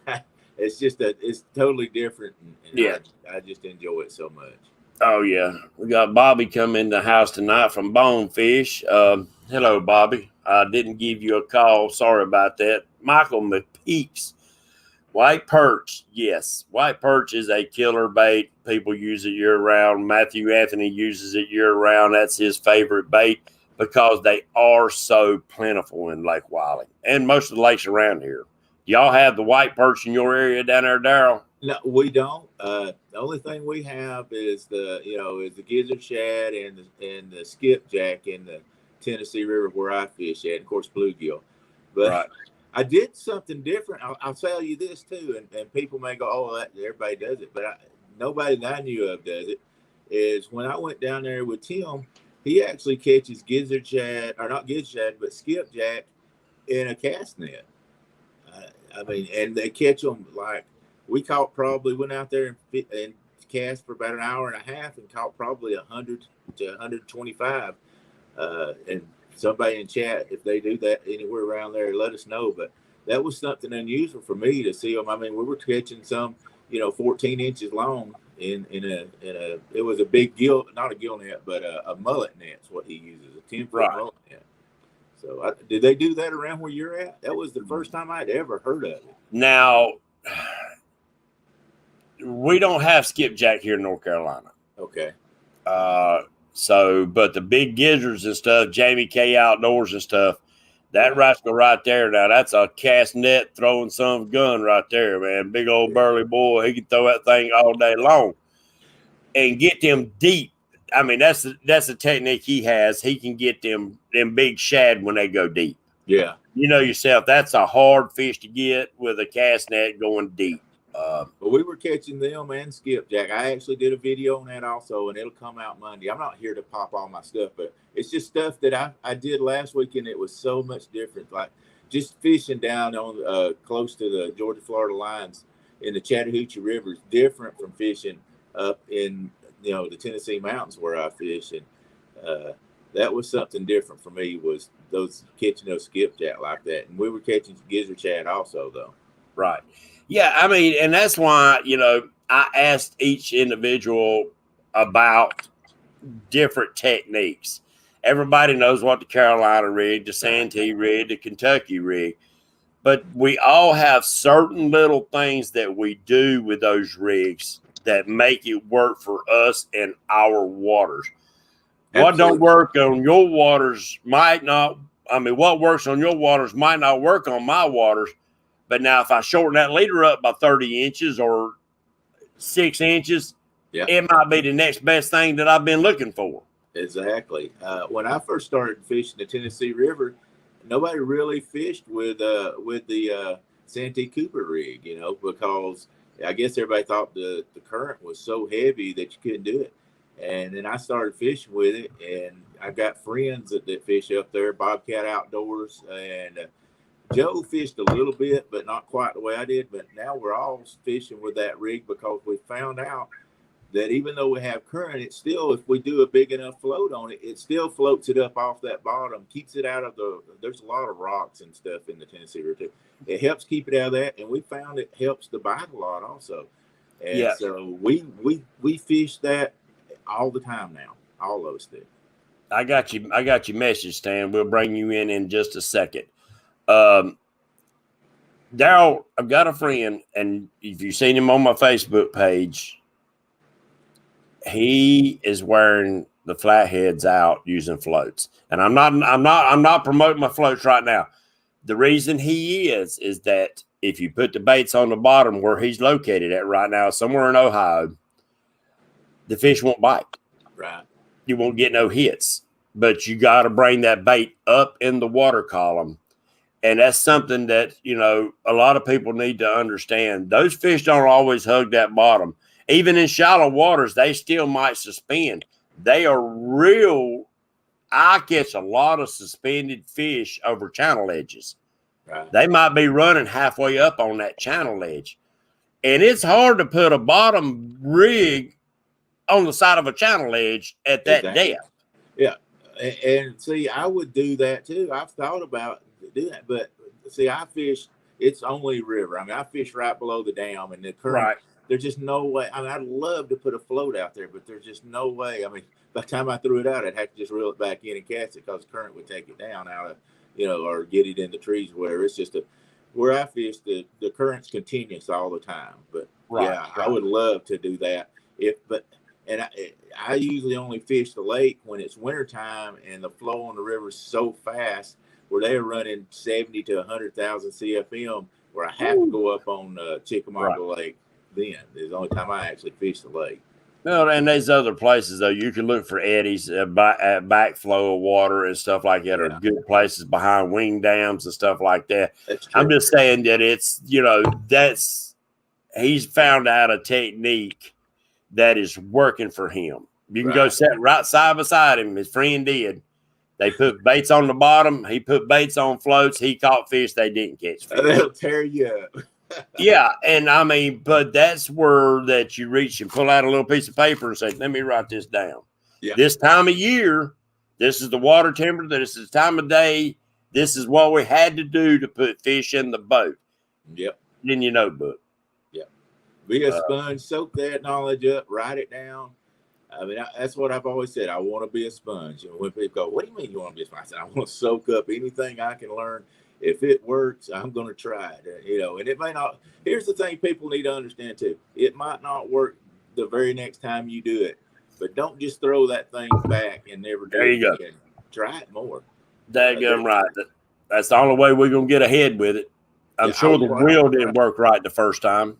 It's totally different, and I just enjoy it so much. Oh, yeah. We got Bobby come in the house tonight from Bonefish. Hello, Bobby. I didn't give you a call. Sorry about that. Michael McPeaks. White perch, yes. White perch is a killer bait. People use it year-round. Matthew Anthony uses it year-round. That's his favorite bait because they are so plentiful in Lake Wiley and most of the lakes around here. Y'all have the white perch in your area down there, Daryl? No, we don't. The only thing we have is the gizzard shad and the skipjack in the Tennessee River where I fish at, and of course bluegill. But right. I did something different. I'll tell you this too, and people may go, "Oh, everybody does it," but nobody that I knew of does it. Is when I went down there with Tim, he actually catches gizzard shad, or not gizzard shad, but skipjack in a cast net. I mean, and they catch them like we went out there and cast for about an hour and a half and caught probably 100 to 125, and somebody in chat, if they do that anywhere around there, let us know. But that was something unusual for me to see them. I mean, we were catching some, 14 inches long in a it was a big not a gill net, but a mullet net is what he uses, a 10-foot mullet net. So did they do that around where you're at? That was the first time I'd ever heard of it. Now, we don't have skipjack here in North Carolina. Okay. But the big gizzards and stuff, Jamie K Outdoors and stuff, that rascal right there, now that's a cast net throwing some gun right there, man. Big old burly boy, he can throw that thing all day long and get them deep. I mean, that's the technique he has. He can get them big shad when they go deep. Yeah. You know yourself, that's a hard fish to get with a cast net going deep. But we were catching them and skipjack. I actually did a video on that also, and it'll come out Monday. I'm not here to pop all my stuff, but it's just stuff that I did last week, and it was so much different. Like just fishing down on close to the Georgia-Florida lines in the Chattahoochee River is different from fishing up in the Tennessee mountains where I fish, and that was something different for me. Was catching those skipjack like that, and we were catching gizzard shad also though. Right. Yeah, I mean, and that's why, I asked each individual about different techniques. Everybody knows what the Carolina rig, the Santee rig, the Kentucky rig, but we all have certain little things that we do with those rigs that make it work for us and our waters. Absolutely. What don't work on your waters what works on your waters might not work on my waters. But now if I shorten that leader up by 30 inches or 6 inches, it might be the next best thing that I've been looking for. Exactly. When I first started fishing the Tennessee River, nobody really fished with the Santee Cooper rig, because I guess everybody thought the current was so heavy that you couldn't do it. And then I started fishing with it, and I got friends that fish up there, Bobcat Outdoors, and Joe fished a little bit, but not quite the way I did. But now we're all fishing with that rig because we found out that even though we have current, it still, if we do a big enough float on it, it still floats it up off that bottom, keeps it out of there's a lot of rocks and stuff in the Tennessee River too. It helps keep it out of that, and we found it helps the bite a lot also. And so we fish that all the time now. All of us do. I got your message, Stan. We'll bring you in just a second. Daryl, I've got a friend, and if you've seen him on my Facebook page, he is wearing the flatheads out using floats. And I'm not promoting my floats right now. The reason he is that if you put the baits on the bottom where he's located at right now, somewhere in Ohio, the fish won't bite. Right. You won't get no hits. But you got to bring that bait up in the water column. And that's something that, a lot of people need to understand. Those fish don't always hug that bottom. Even in shallow waters, they still might suspend. They are real. I catch a lot of suspended fish over channel edges. Right. They might be running halfway up on that channel edge. And it's hard to put a bottom rig on the side of a channel edge at that depth. Yeah. And see, I would do that too. I've thought about doing that, but see, I fish, it's only river. I mean, I fish right below the dam, and the current, right. There's just no way. I mean, I'd love to put a float out there, but there's just no way. I mean, by the time I threw it out, I'd have to just reel it back in and cast it because the current would take it down out of, or get it in the trees or whatever. It's just where I fish, the current's continuous all the time. But I would love to do that. I usually only fish the lake when it's wintertime and the flow on the river is so fast where they're running 70 to 100,000 CFM where I have to go up on Chickamauga Lake. Then is the only time I actually fish the lake. No, and there's other places though. You can look for eddies at backflow of water and stuff like that, or good places behind wing dams and stuff like that. I'm just saying that it's he's found out a technique that is working for him. You can go sit right side beside him. His friend did. They put baits on the bottom. He put baits on floats. He caught fish. They didn't catch fish. They'll tear you up. Yeah, and I mean, but that's where that you reach and pull out a little piece of paper and say, let me write this down. Yeah. This time of year, this is the water temperature, this is the time of day, this is what we had to do to put fish in the boat. Yep. In your notebook. Yep. Be a sponge, soak that knowledge up, write it down. I mean, that's what I've always said. I want to be a sponge. And when people go, what do you mean you want to be a sponge? I said, I want to soak up anything I can learn. If it works, I'm going to try it, and it may not. Here's the thing people need to understand too. It might not work the very next time you do it, but don't just throw that thing back and never do it again. Try it more. Daggum right. That's the only way we're going to get ahead with it. I'm sure the reel didn't work right the first time.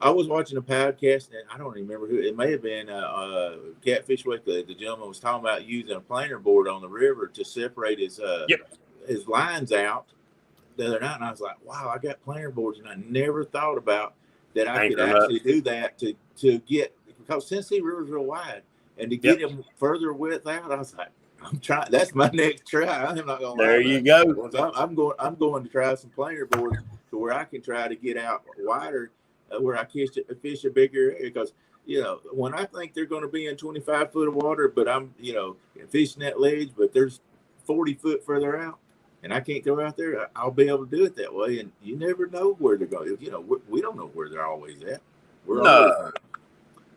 I was watching a podcast, and I don't even remember who. It may have been Catfish Week. The gentleman was talking about using a planer board on the river to separate his lines out the other night, and I was like, wow, I got planer boards, and I never thought about that I could actually do that to get, because Tennessee River's real wide, and to get them further width out, I was like, I'm trying. That's my next try. I'm not going to lie. There you go. I'm going to try some planer boards to where I can try to get out wider, where I fish a bigger area, because when I think they're going to be in 25 foot of water, but I'm fishing that ledge, but there's 40 foot further out, and I can't go out there, I'll be able to do it that way. And you never know where they're going. We don't know where they're always at.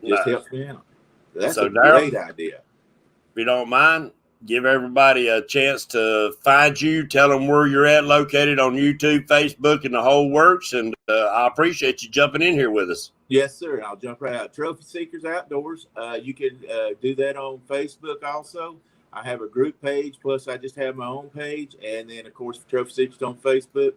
Just helps me out. That's a great idea. If you don't mind, give everybody a chance to find you. Tell them where you're at, located on YouTube, Facebook, and the whole works. And I appreciate you jumping in here with us. Yes, sir. I'll jump right out. Trophy Seekers Outdoors. You can do that on Facebook also. I have a group page, plus I just have my own page. And then, of course, Trophy Seekers on Facebook.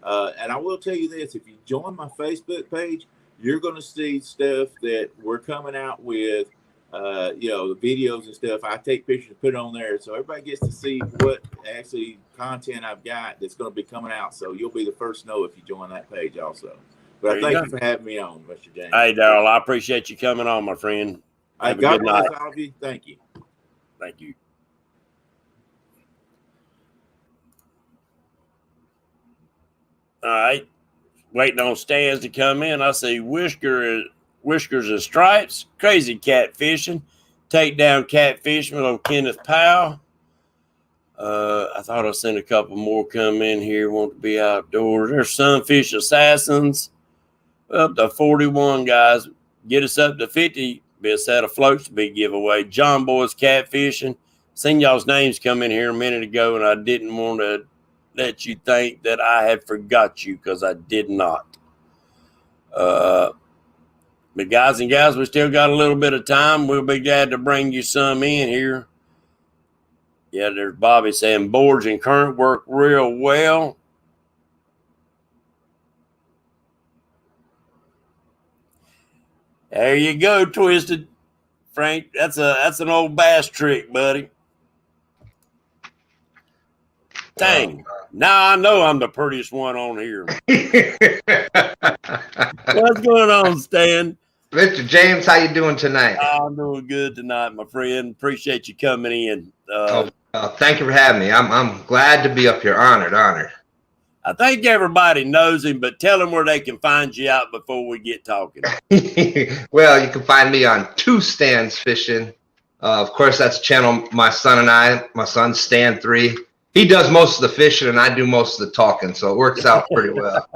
And I will tell you this. If you join my Facebook page, you're going to see stuff that we're coming out with. The videos and stuff. I take pictures and put it on there, so everybody gets to see what actually content I've got that's going to be coming out. So you'll be the first to know if you join that page also. But I thank you for having me on, Mr. James. Hey, Daryl, I appreciate you coming on, my friend. Have a good night. God bless all of you. Thank you. Thank you. All right. Waiting on Stans to come in. I see Whiskers and Stripes. Crazy catfishing. Take down catfishing on Kenneth Powell. I thought I seen a couple more come in here. Want to be outdoors. There's Sunfish Assassins. Up to 41 guys. Get us up to 50. Be a set of floats to be giveaway. John Boy's catfishing. Seen y'all's names come in here a minute ago, and I didn't want to let you think that I had forgot you, because I did not. But guys and gals, we still got a little bit of time. We'll be glad to bring you some in here. Yeah, there's Bobby saying boards and current work real well. There you go, Twisted. Frank, that's an old bass trick, buddy. Dang. Now I know I'm the prettiest one on here. What's going on, Stan? Mr. James, how you doing tonight? I'm doing good tonight, my friend. Appreciate you coming in. Thank you for having me. I'm glad to be up here. Honored. I think everybody knows him, but tell them where they can find you out before we get talking. Well, you can find me on Two Stands Fishing. Of course, that's a channel my son Stan 3. He does most of the fishing and I do most of the talking, so it works out pretty well.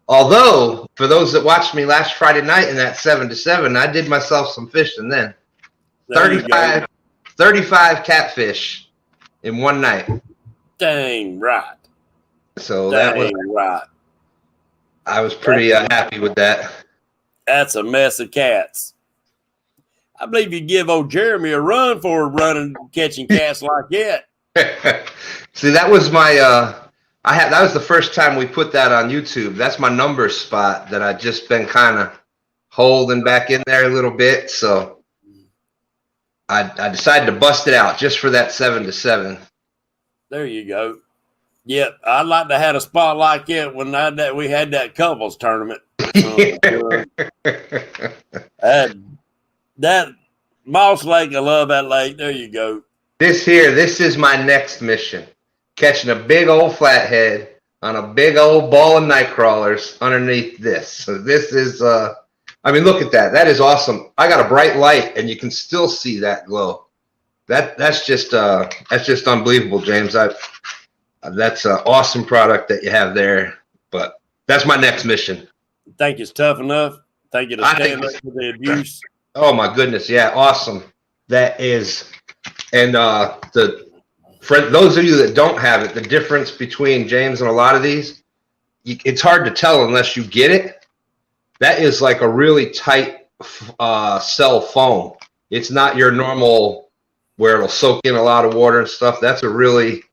Although, for those that watched me last Friday night in that 7 to 7, I did myself some fishing then. 35 catfish in one night. Dang right. So that was right. I was pretty happy with that. That's a mess of cats. I believe you give old Jeremy a run for running, catching cats like that. See, that was my that was the first time we put that on YouTube. That's my number spot that I just been kind of holding back in there a little bit. So I decided to bust it out just for that 7 to 7. There you go. Yep, I'd like to have a spot like it when we had that couples tournament. That Moss Lake, I love that lake. There you go. This is my next mission. Catching a big old flathead on a big old ball of night crawlers underneath this. So this is, I mean, look at that. That is awesome. I got a bright light and you can still see that glow. That's just unbelievable, James. That's an awesome product that you have there. But that's my next mission. Think it's tough enough? Think it'll stand up to the abuse? Oh my goodness, yeah, awesome. That is, and for those of you that don't have it, the difference between James and a lot of these, it's hard to tell unless you get it. That is like a really tight cell foam. It's not your normal where it'll soak in a lot of water and stuff. That's a really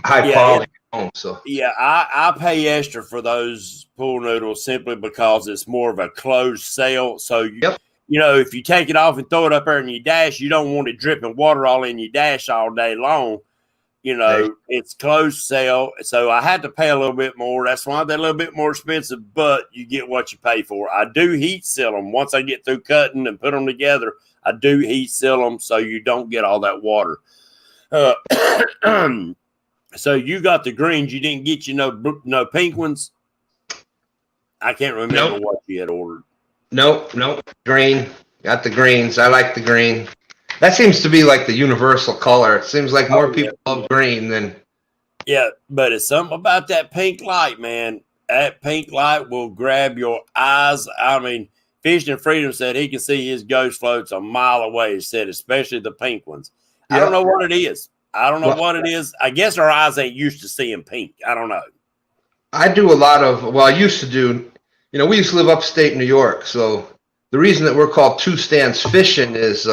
high quality foam. So yeah, I pay extra for those pool noodles simply because it's more of a closed cell. So you know, if you take it off and throw it up there in your dash, you don't want it dripping water all in your dash all day long. You know, it's closed cell. So I had to pay a little bit more. That's why they're a little bit more expensive, but you get what you pay for. I do heat seal them. Once I get through cutting and put them together, I do heat seal them so you don't get all that water. So you got the greens. You didn't get no pink ones? I can't remember what you had ordered. Nope. Green. Got the greens. I like the green. That seems to be like the universal color. It seems like more people love green than. Yeah, but it's something about that pink light, man. That pink light will grab your eyes. I mean, Fishing Freedom said he can see his ghost floats a mile away. He said, especially the pink ones. Yep. I don't know what it is. I guess our eyes ain't used to seeing pink. I don't know. I do a lot of, I used to do, we used to live upstate New York. So the reason that we're called Two Stands Fishing is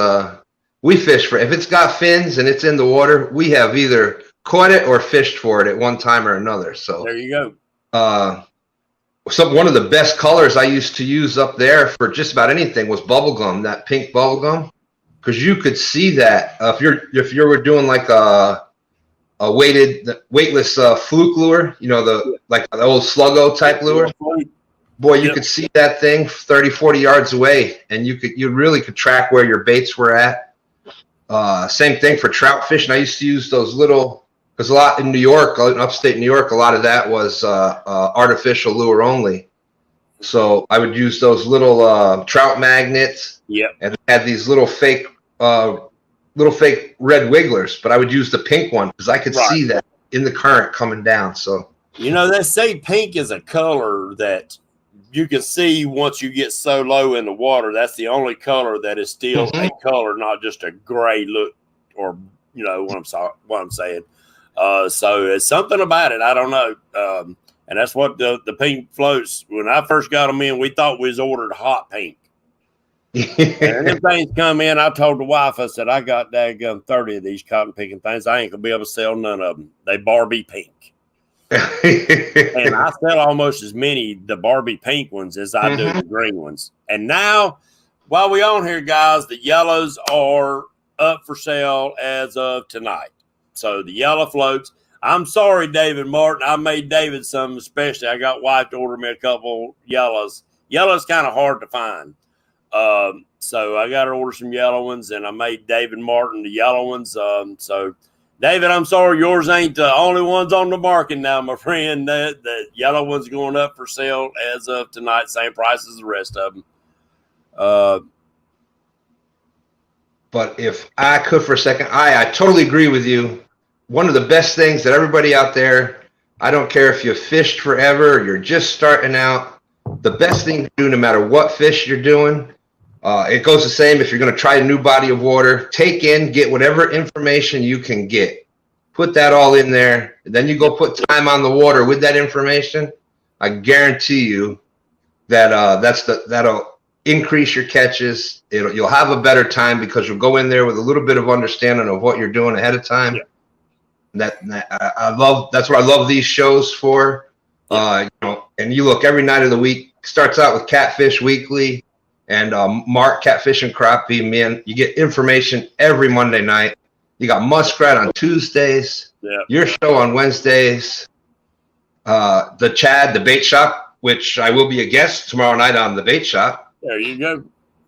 we fish for, if it's got fins and it's in the water, we have either caught it or fished for it at one time or another. So there you go. One of the best colors I used to use up there for just about anything was bubblegum, that pink bubblegum, because you could see that if you were doing like a weightless fluke lure, like the old sluggo type lure. Boy, you could see that thing 30, 40 yards away, and you really could track where your baits were at. Same thing for trout fishing. I used to use those little because a lot in New York, in upstate New York, a lot of that was artificial lure only. So I would use those little trout magnets. Yep. And they had these little fake red wigglers, but I would use the pink one because I could see that in the current coming down. So they say pink is a color that you can see once you get so low in the water. That's the only color that is still a color, not just a gray look, or what I'm saying. So it's something about it. I don't know. And that's what the pink floats. When I first got them in, we thought we was ordered hot pink. And them things come in. I told the wife, I said, I got daggum 30 of these cotton picking things. I ain't gonna be able to sell none of them. They Barbie pink. And I sell almost as many the Barbie pink ones as I do the green ones. And now, while we on here, guys, the yellows are up for sale as of tonight. So the yellow floats. I'm sorry, David Martin. I made David some, especially. I got wife to order me a couple yellows. Yellow's kind of hard to find. So I got to order some yellow ones, and I made David Martin the yellow ones. So, David, I'm sorry, yours ain't the only ones on the market now, my friend. The yellow one's going up for sale as of tonight, same price as the rest of them. But if I could for a second, I totally agree with you. One of the best things that everybody out there, I don't care if you've fished forever or you're just starting out, the best thing to do no matter what fish you're doing, it goes the same if you're going to try a new body of water, get whatever information you can get. Put that all in there. And then you go put time on the water with that information. I guarantee you that that'll increase your catches. You'll have a better time because you'll go in there with a little bit of understanding of what you're doing ahead of time. Yeah. That's what I love these shows for. And you look every night of the week. Starts out with Catfish Weekly and Mark Catfish and Crappie. Man, you get information every Monday night. You got Muskrat on Tuesdays. Yeah. Your show on Wednesdays. The Chad, the bait shop, which I will be a guest tomorrow night on the bait shop. There you go.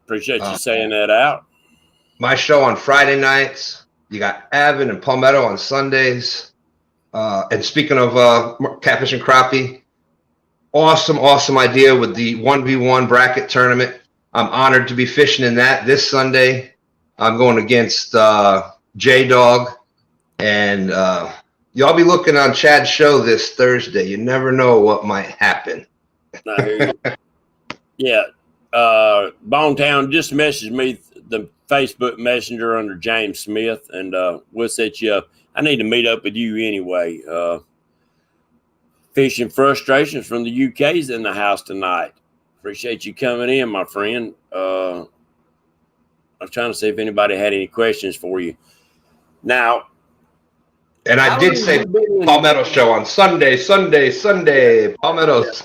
Appreciate you saying that out. My show on Friday nights. You got Avon and Palmetto on Sundays. And speaking of Catfish and Crappie, awesome idea with the 1v1 bracket tournament. I'm honored to be fishing in that this Sunday. I'm going against J-Dog. And y'all be looking on Chad's show this Thursday. You never know what might happen. Yeah. Bonetown just messaged me the Facebook Messenger under James Smith, and we'll set you up. I need to meet up with you anyway. Fishing Frustrations from the UK's in the house tonight. Appreciate you coming in, my friend. I was trying to see if anybody had any questions for you. Now, and I did say Palmetto show on Sunday. Palmetto's.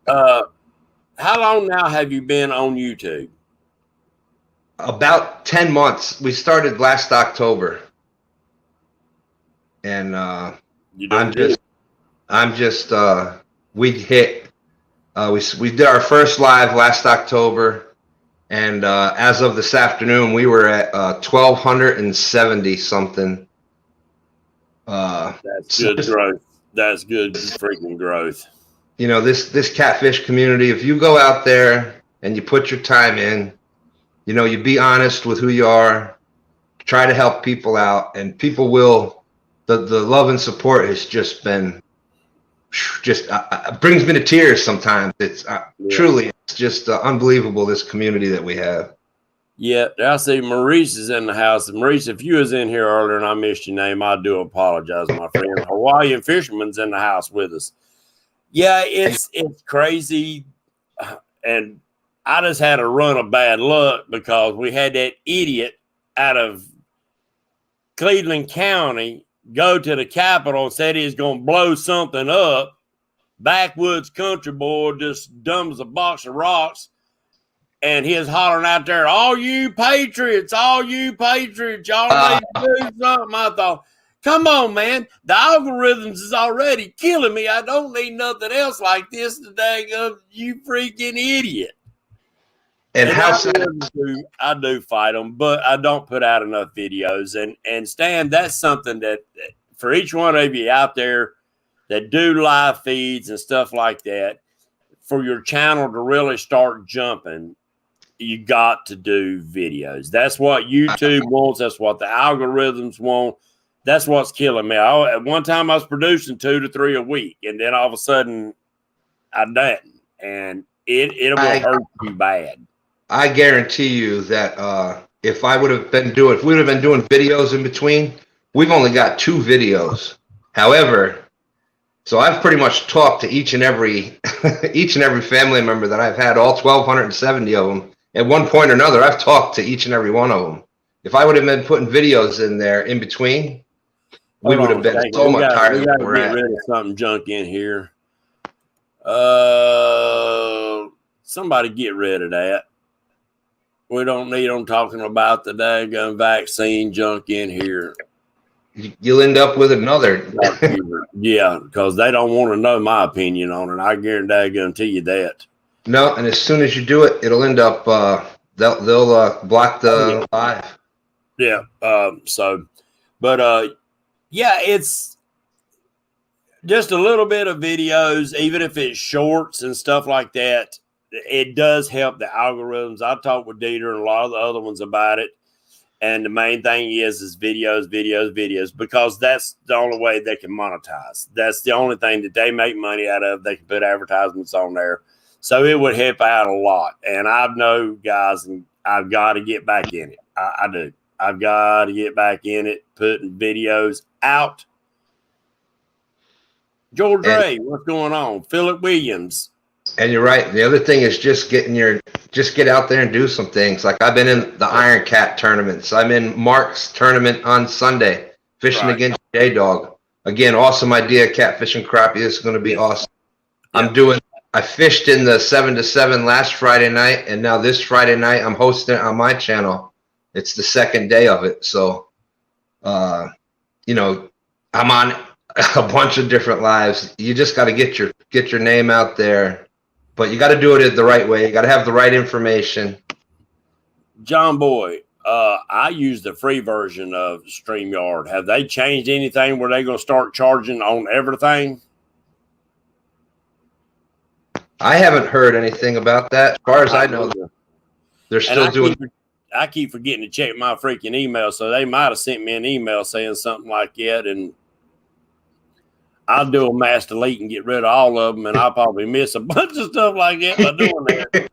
How long now have you been on YouTube? About 10 months. We started last October. And we did our first live last October, and as of this afternoon we were at 1,270 something. That's good growth. That's good freaking growth. This catfish community, if you go out there and you put your time in, you be honest with who you are, try to help people out, and people will. The love and support has just been brings me to tears sometimes. It's truly, it's just unbelievable, this community that we have. Yeah, I see Maurice is in the house. Maurice, if you was in here earlier and I missed your name, I do apologize, my friend. Hawaiian Fisherman's in the house with us. Yeah, it's crazy. And I just had a run of bad luck because we had that idiot out of Cleveland County go to the Capitol and said he's going to blow something up. Backwoods country boy just dumps a box of rocks, and he is hollering out there, all you patriots, y'all need to do something. I thought, come on, man. The algorithms is already killing me. I don't need nothing else like this today. You freaking idiot. And how I do fight them, but I don't put out enough videos. And Stan, that's something that for each one of you out there that do live feeds and stuff like that, for your channel to really start jumping, you got to do videos. That's what YouTube wants. That's what the algorithms want. That's what's killing me. At one time I was producing 2 to 3 a week, and then all of a sudden I didn't, and it will hurt you bad. I guarantee you that if we would have been doing videos in between, we've only got 2 videos. However, so I've pretty much talked to each and every family member that I've had, all 1,270 of them. At one point or another, I've talked to each and every one of them. If I would have been putting videos in there in between, we would have been so much higher. We got to get rid of something junk in here. Somebody get rid of that. We don't need them talking about the daggone vaccine junk in here. You'll end up with another. Yeah, because they don't want to know my opinion on it. I guarantee you that. No, and as soon as you do it, it'll end up. They'll block the live. Yeah. Yeah, it's just a little bit of videos, even if it's shorts and stuff like that. It does help the algorithms. I talked with Dieter and a lot of the other ones about it. And the main thing is videos, because that's the only way they can monetize. That's the only thing that they make money out of. They can put advertisements on there. So it would help out a lot. And I know, guys, and I've got to get back in it. I do. I've got to get back in it, putting videos out. George Ray, what's going on? Philip Williams. And you're right. The other thing is just get out there and do some things. Like I've been in the Iron Cat tournaments. I'm in Mark's tournament on Sunday, fishing against J-Dog. Again, awesome idea. Catfishing crappie. This is going to be awesome. Yeah. I fished in the 7 to 7 last Friday night, and now this Friday night I'm hosting it on my channel. It's the second day of it. So, I'm on a bunch of different lives. You just got to get your name out there. But you got to do it the right way. You got to have the right information. John Boy, I use the free version of StreamYard. Have they changed anything where they're going to start charging on everything? I haven't heard anything about that. As far as I know, they're still doing. I keep forgetting to check my freaking email, so they might have sent me an email saying something like that, and I'll do a mass delete and get rid of all of them, and I'll probably miss a bunch of stuff like that by doing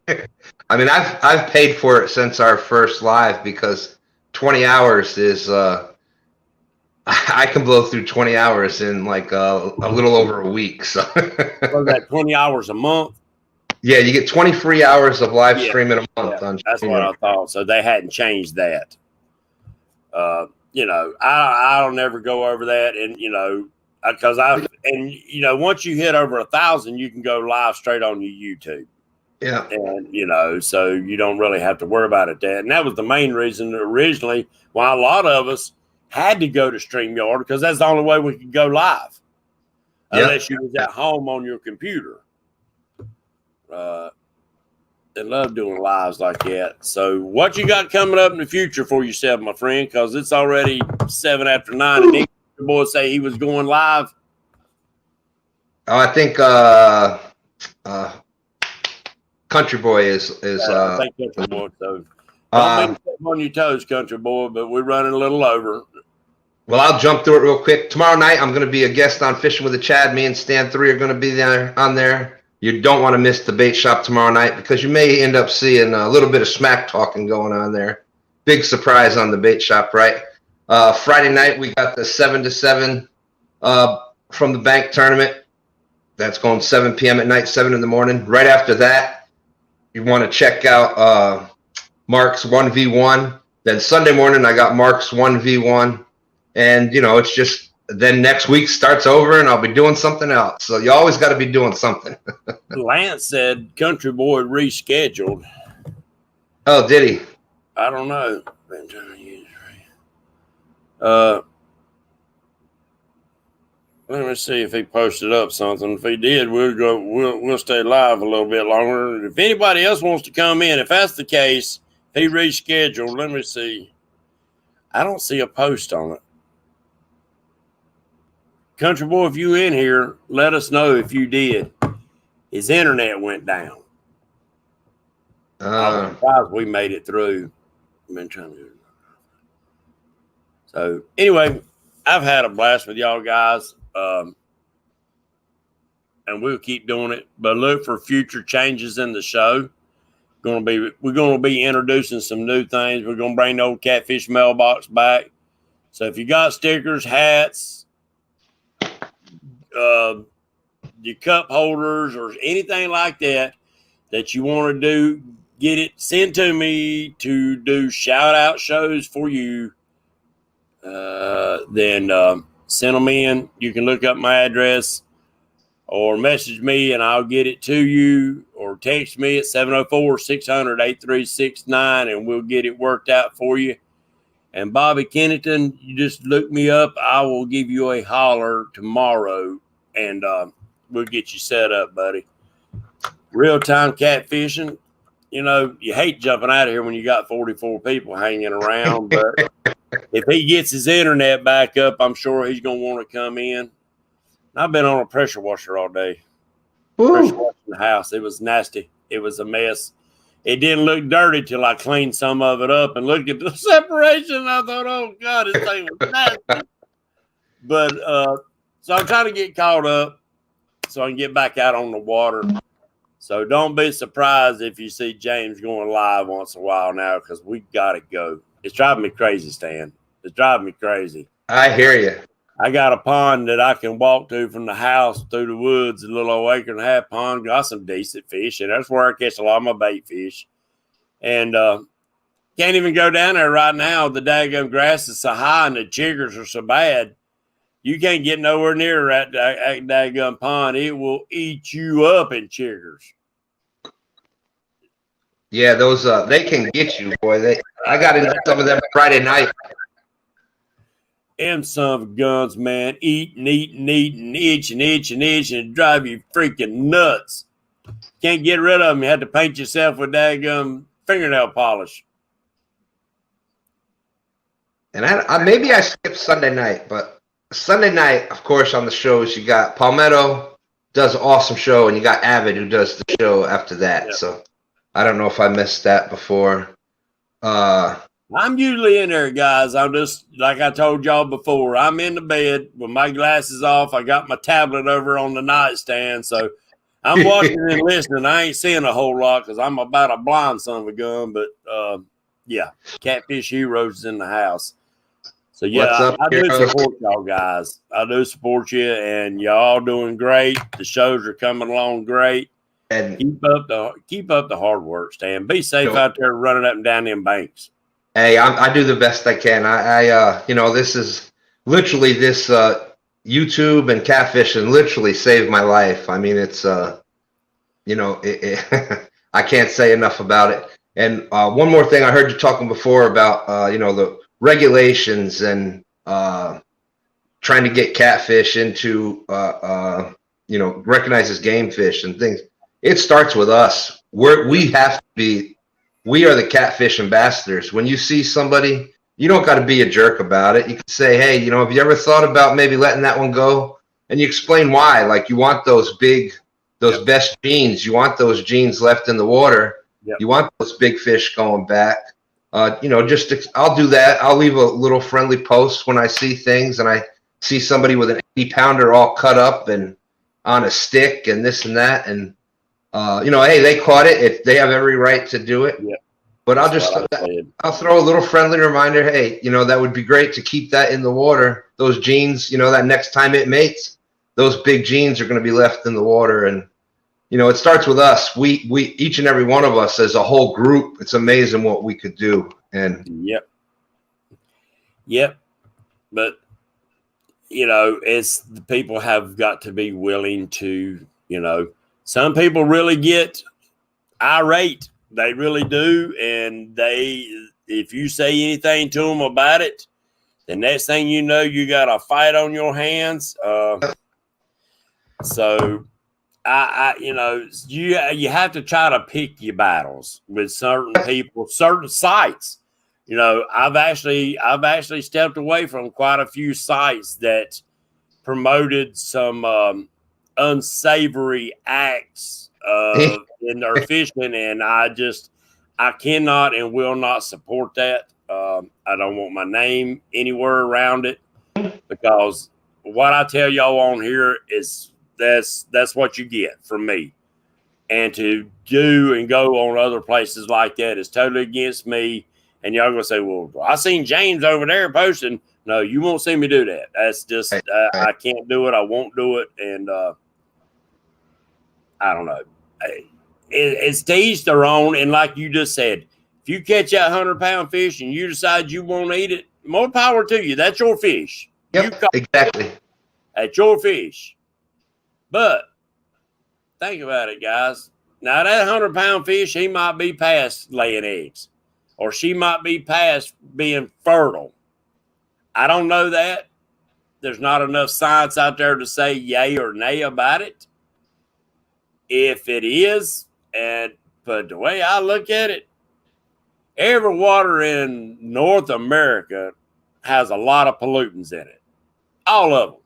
that. I mean, I've paid for it since our first live, because 20 hours is I can blow through 20 hours in like a little over a week. So was that 20 hours a month? Yeah, you get 20 free hours of live streaming a month. Yeah, that's what I thought. So they hadn't changed that. I'll never go over that, and because once you hit over 1,000, you can go live straight on your YouTube. Yeah. And, so you don't really have to worry about it. And that was the main reason originally why a lot of us had to go to StreamYard, because that's the only way we could go live. Unless you was at home on your computer. They love doing lives like that. So what you got coming up in the future for yourself, my friend? Because it's already 7 after 9, and the boy say he was going live. Oh, I think Country Boy is. I think Country Boy. So don't be on your toes, Country Boy, but we're running a little over. Well, I'll jump through it real quick. Tomorrow night, I'm going to be a guest on Fishing with the Chad. Me and Stan 3 are going to be there on there. You don't want to miss the bait shop tomorrow night, because you may end up seeing a little bit of smack talking going on there. Big surprise on the bait shop, right? Friday night, we got the 7 to 7 from the bank tournament. That's going 7 p.m. at night, 7 in the morning. Right after that, you want to check out Mark's 1v1. Then Sunday morning, I got Mark's 1v1. And, it's just, then next week starts over and I'll be doing something else. So you always got to be doing something. Lance said Country Boy rescheduled. Oh, did he? I don't know. Let me see if he posted up something. If he did, we'll stay live a little bit longer. If anybody else wants to come in, if that's the case, he rescheduled. Let me see. I don't see a post on it. Country Boy, if you in here, let us know if you did. His internet went down. I was surprised we made it through. I've been trying to. So anyway, I've had a blast with y'all guys, and we'll keep doing it. But look for future changes in the show. We're gonna be introducing some new things. We're gonna bring the old Catfish mailbox back. So if you got stickers, hats, your cup holders, or anything like that you want to do, get it sent to me to do shout out shows for you. Then send them in. You can look up my address or message me and I'll get it to you, or text me at 704-600-8369 and we'll get it worked out for you. And Bobby Kennington, you just look me up. I will give you a holler tomorrow and we'll get you set up, buddy. Real-time catfishing. You know, you hate jumping out of here when you got 44 people hanging around, but if he gets his internet back up, I'm sure he's going to want to come in. I've been on a pressure washer all day. Pressure washing the house. It was nasty. It was a mess. It didn't look dirty till I cleaned some of it up and looked at the separation. I thought, oh, God, this thing was nasty. But so I'm trying to get caught up so I can get back out on the water. So don't be surprised if you see James going live once in a while now, because we got to go. It's driving me crazy, Stan. It's driving me crazy. I hear you. I got a pond that I can walk to from the house through the woods, a little old acre and a half pond. Got some decent fish, and that's where I catch a lot of my bait fish. And can't even go down there right now. The daggum grass is so high and the chiggers are so bad. You can't get nowhere near that daggum pond. It will eat you up in chiggers. Yeah, those they can get you, boy. I got into some of them Friday night. Them son of guns, man, eat and itch and drive you freaking nuts. Can't get rid of them. You had to paint yourself with daggum fingernail polish. And maybe I skipped Sunday night, but Sunday night, of course, on the shows, you got Palmetto does an awesome show, and you got Avid who does the show after that. Yep. So I don't know if I missed that before. I'm usually in there, guys. I'm just, like I told y'all before, I'm in the bed with my glasses off. I got my tablet over on the nightstand, so I'm watching and listening. I ain't seeing a whole lot because I'm about a blind son of a gun, but yeah, Catfish Heroes in the house. So, yeah, I do support y'all guys. I do support you, and y'all doing great. The shows are coming along great. And keep up the hard work, Stan. Be safe out there running up and down them banks. Hey, I do the best I can. I this is literally this YouTube and catfishing literally saved my life. I mean, it's I can't say enough about it. And one more thing, I heard you talking before about the regulations and trying to get catfish into recognized as game fish and things. It starts with us. We are the catfish ambassadors. When you see somebody, you don't got to be a jerk about it. You can say, hey, have you ever thought about maybe letting that one go? And you explain why. Like, you want those best genes. You want those genes left in the water. Yep. You want those big fish going back. I'll do that. I'll leave a little friendly post when I see things and I see somebody with an 80-pounder all cut up and on a stick and this and that. And, hey, they caught it. If they have every right to do it. Yeah. But I'll throw a little friendly reminder. Hey, that would be great to keep that in the water. Those genes, that next time it mates, those big genes are going to be left in the water. And, it starts with us. We each and every one of us as a whole group. It's amazing what we could do. And Yep. But, it's the people have got to be willing to, some people really get irate. They really do. And if you say anything to them about it, the next thing you know, you got a fight on your hands. So you have to try to pick your battles with certain people, certain sites. I've actually stepped away from quite a few sites that promoted some unsavory acts in their fishing, and I cannot and will not support that. I don't want my name anywhere around it, because what I tell y'all on here is that's what you get from me. And to do and go on other places like that is totally against me. And y'all gonna say, well, I seen James over there posting. No, you won't see me do that. That's just, I can't do it. I won't do it. And I don't know. It's to each their own. And like you just said, if you catch that 100-pound fish and you decide you won't eat it, more power to you. That's your fish. Yep, exactly. That's your fish. But think about it, guys. Now, that 100-pound fish, he might be past laying eggs, or she might be past being fertile. I don't know that. There's not enough science out there to say yay or nay about it. If it is, but the way I look at it, every water in North America has a lot of pollutants in it. All of them.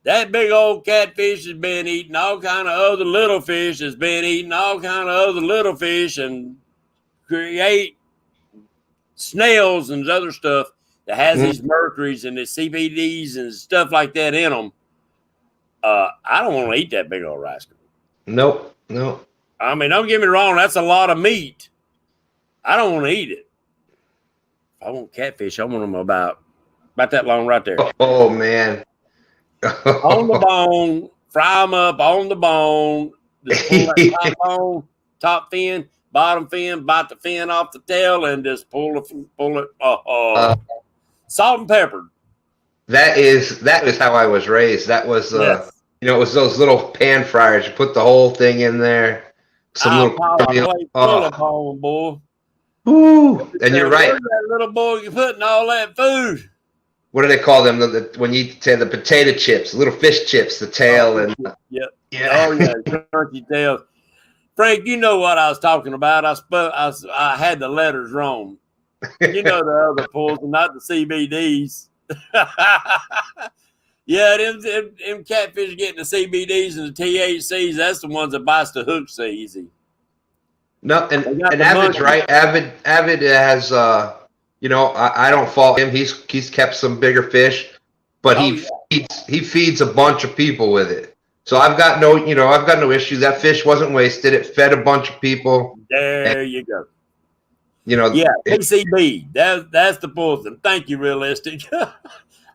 That big old catfish has been eating all kind of other little fish, has been eating all kind of other little fish, and create snails and other stuff that has these mercuries and the CBDs and stuff like that in them. I don't want to eat that big old rascal. Nope. I mean, don't get me wrong. That's a lot of meat. I don't want to eat it. If I want catfish, I want them about that long right there. Oh, man. On the bone, fry them up on the bone. Just pull that top bone, top fin, bottom fin, bite the fin off the tail, and just pull it. Salt and pepper. That is how I was raised. That was Yes. it was those little pan fryers. You put the whole thing in there. Full of bone, boy. Ooh, and you're right. Where's that little boy you putting all that food? What do they call them? When you say the potato chips, little fish chips, the tail and yeah. Yeah. Oh yeah, crunchy tail. Frank, you know what I was talking about. I had the letters wrong. You know the other pulls, not the CBDs. Yeah, them catfish getting the CBDs and the THCs. That's the ones that bites the hooks so easy. No, and Avid's right. Avid has I don't fault him. He's kept some bigger fish, but he feeds a bunch of people with it. So I've got no issue. That fish wasn't wasted. It fed a bunch of people. There you go. Yeah, PCB. That's the poison. Thank you, Realistic.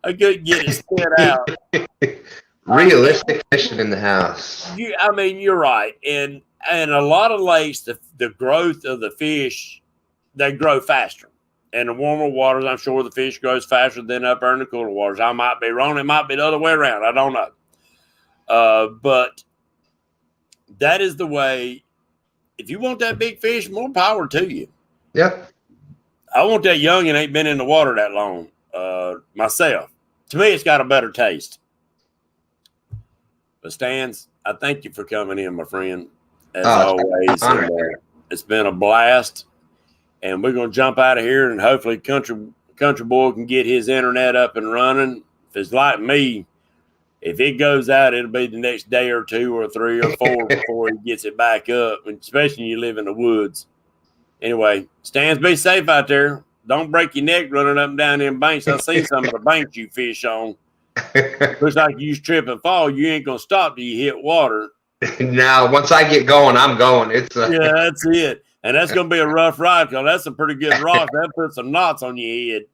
I couldn't get it spit out. Realistic fishing in the house. You're right. And a lot of lakes, the growth of the fish, they grow faster. In the warmer waters, I'm sure the fish grows faster than up there in the cooler waters. I might be wrong. It might be the other way around. I don't know. But that is the way. If you want that big fish, more power to you. Yeah. I want that young and ain't been in the water that long myself. To me, it's got a better taste. But Stans, I thank you for coming in, my friend. As always, it's been a blast. And we're going to jump out of here, and hopefully Country Boy can get his internet up and running. If it's like me, if it goes out, it'll be the next day or 2 or 3 or 4 before he gets it back up, and especially when you live in the woods. Anyway, Stans, be safe out there. Don't break your neck running up and down them banks. I've seen some of the banks you fish on. Looks like you trip and fall. You ain't going to stop till you hit water. Now, once I get going, I'm going. Yeah, that's it. And that's going to be a rough ride because that's some pretty good rock. That puts some knots on your head.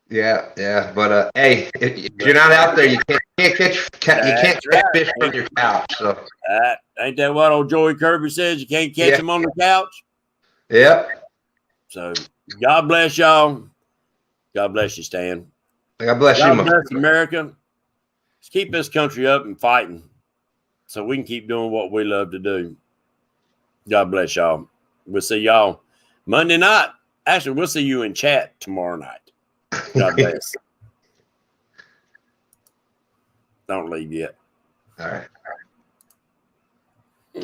Yeah. But hey, if you're not out there, you can't catch fish from your couch. So ain't that what old Joey Kirby says? You can't catch them on the couch. Yep. So God bless y'all. God bless you, Stan. God bless you, God bless America. Let's keep this country up and fighting so we can keep doing what we love to do. God bless y'all. We'll see y'all Monday night. Actually, we'll see you in chat tomorrow night. God bless. Don't leave yet. All right.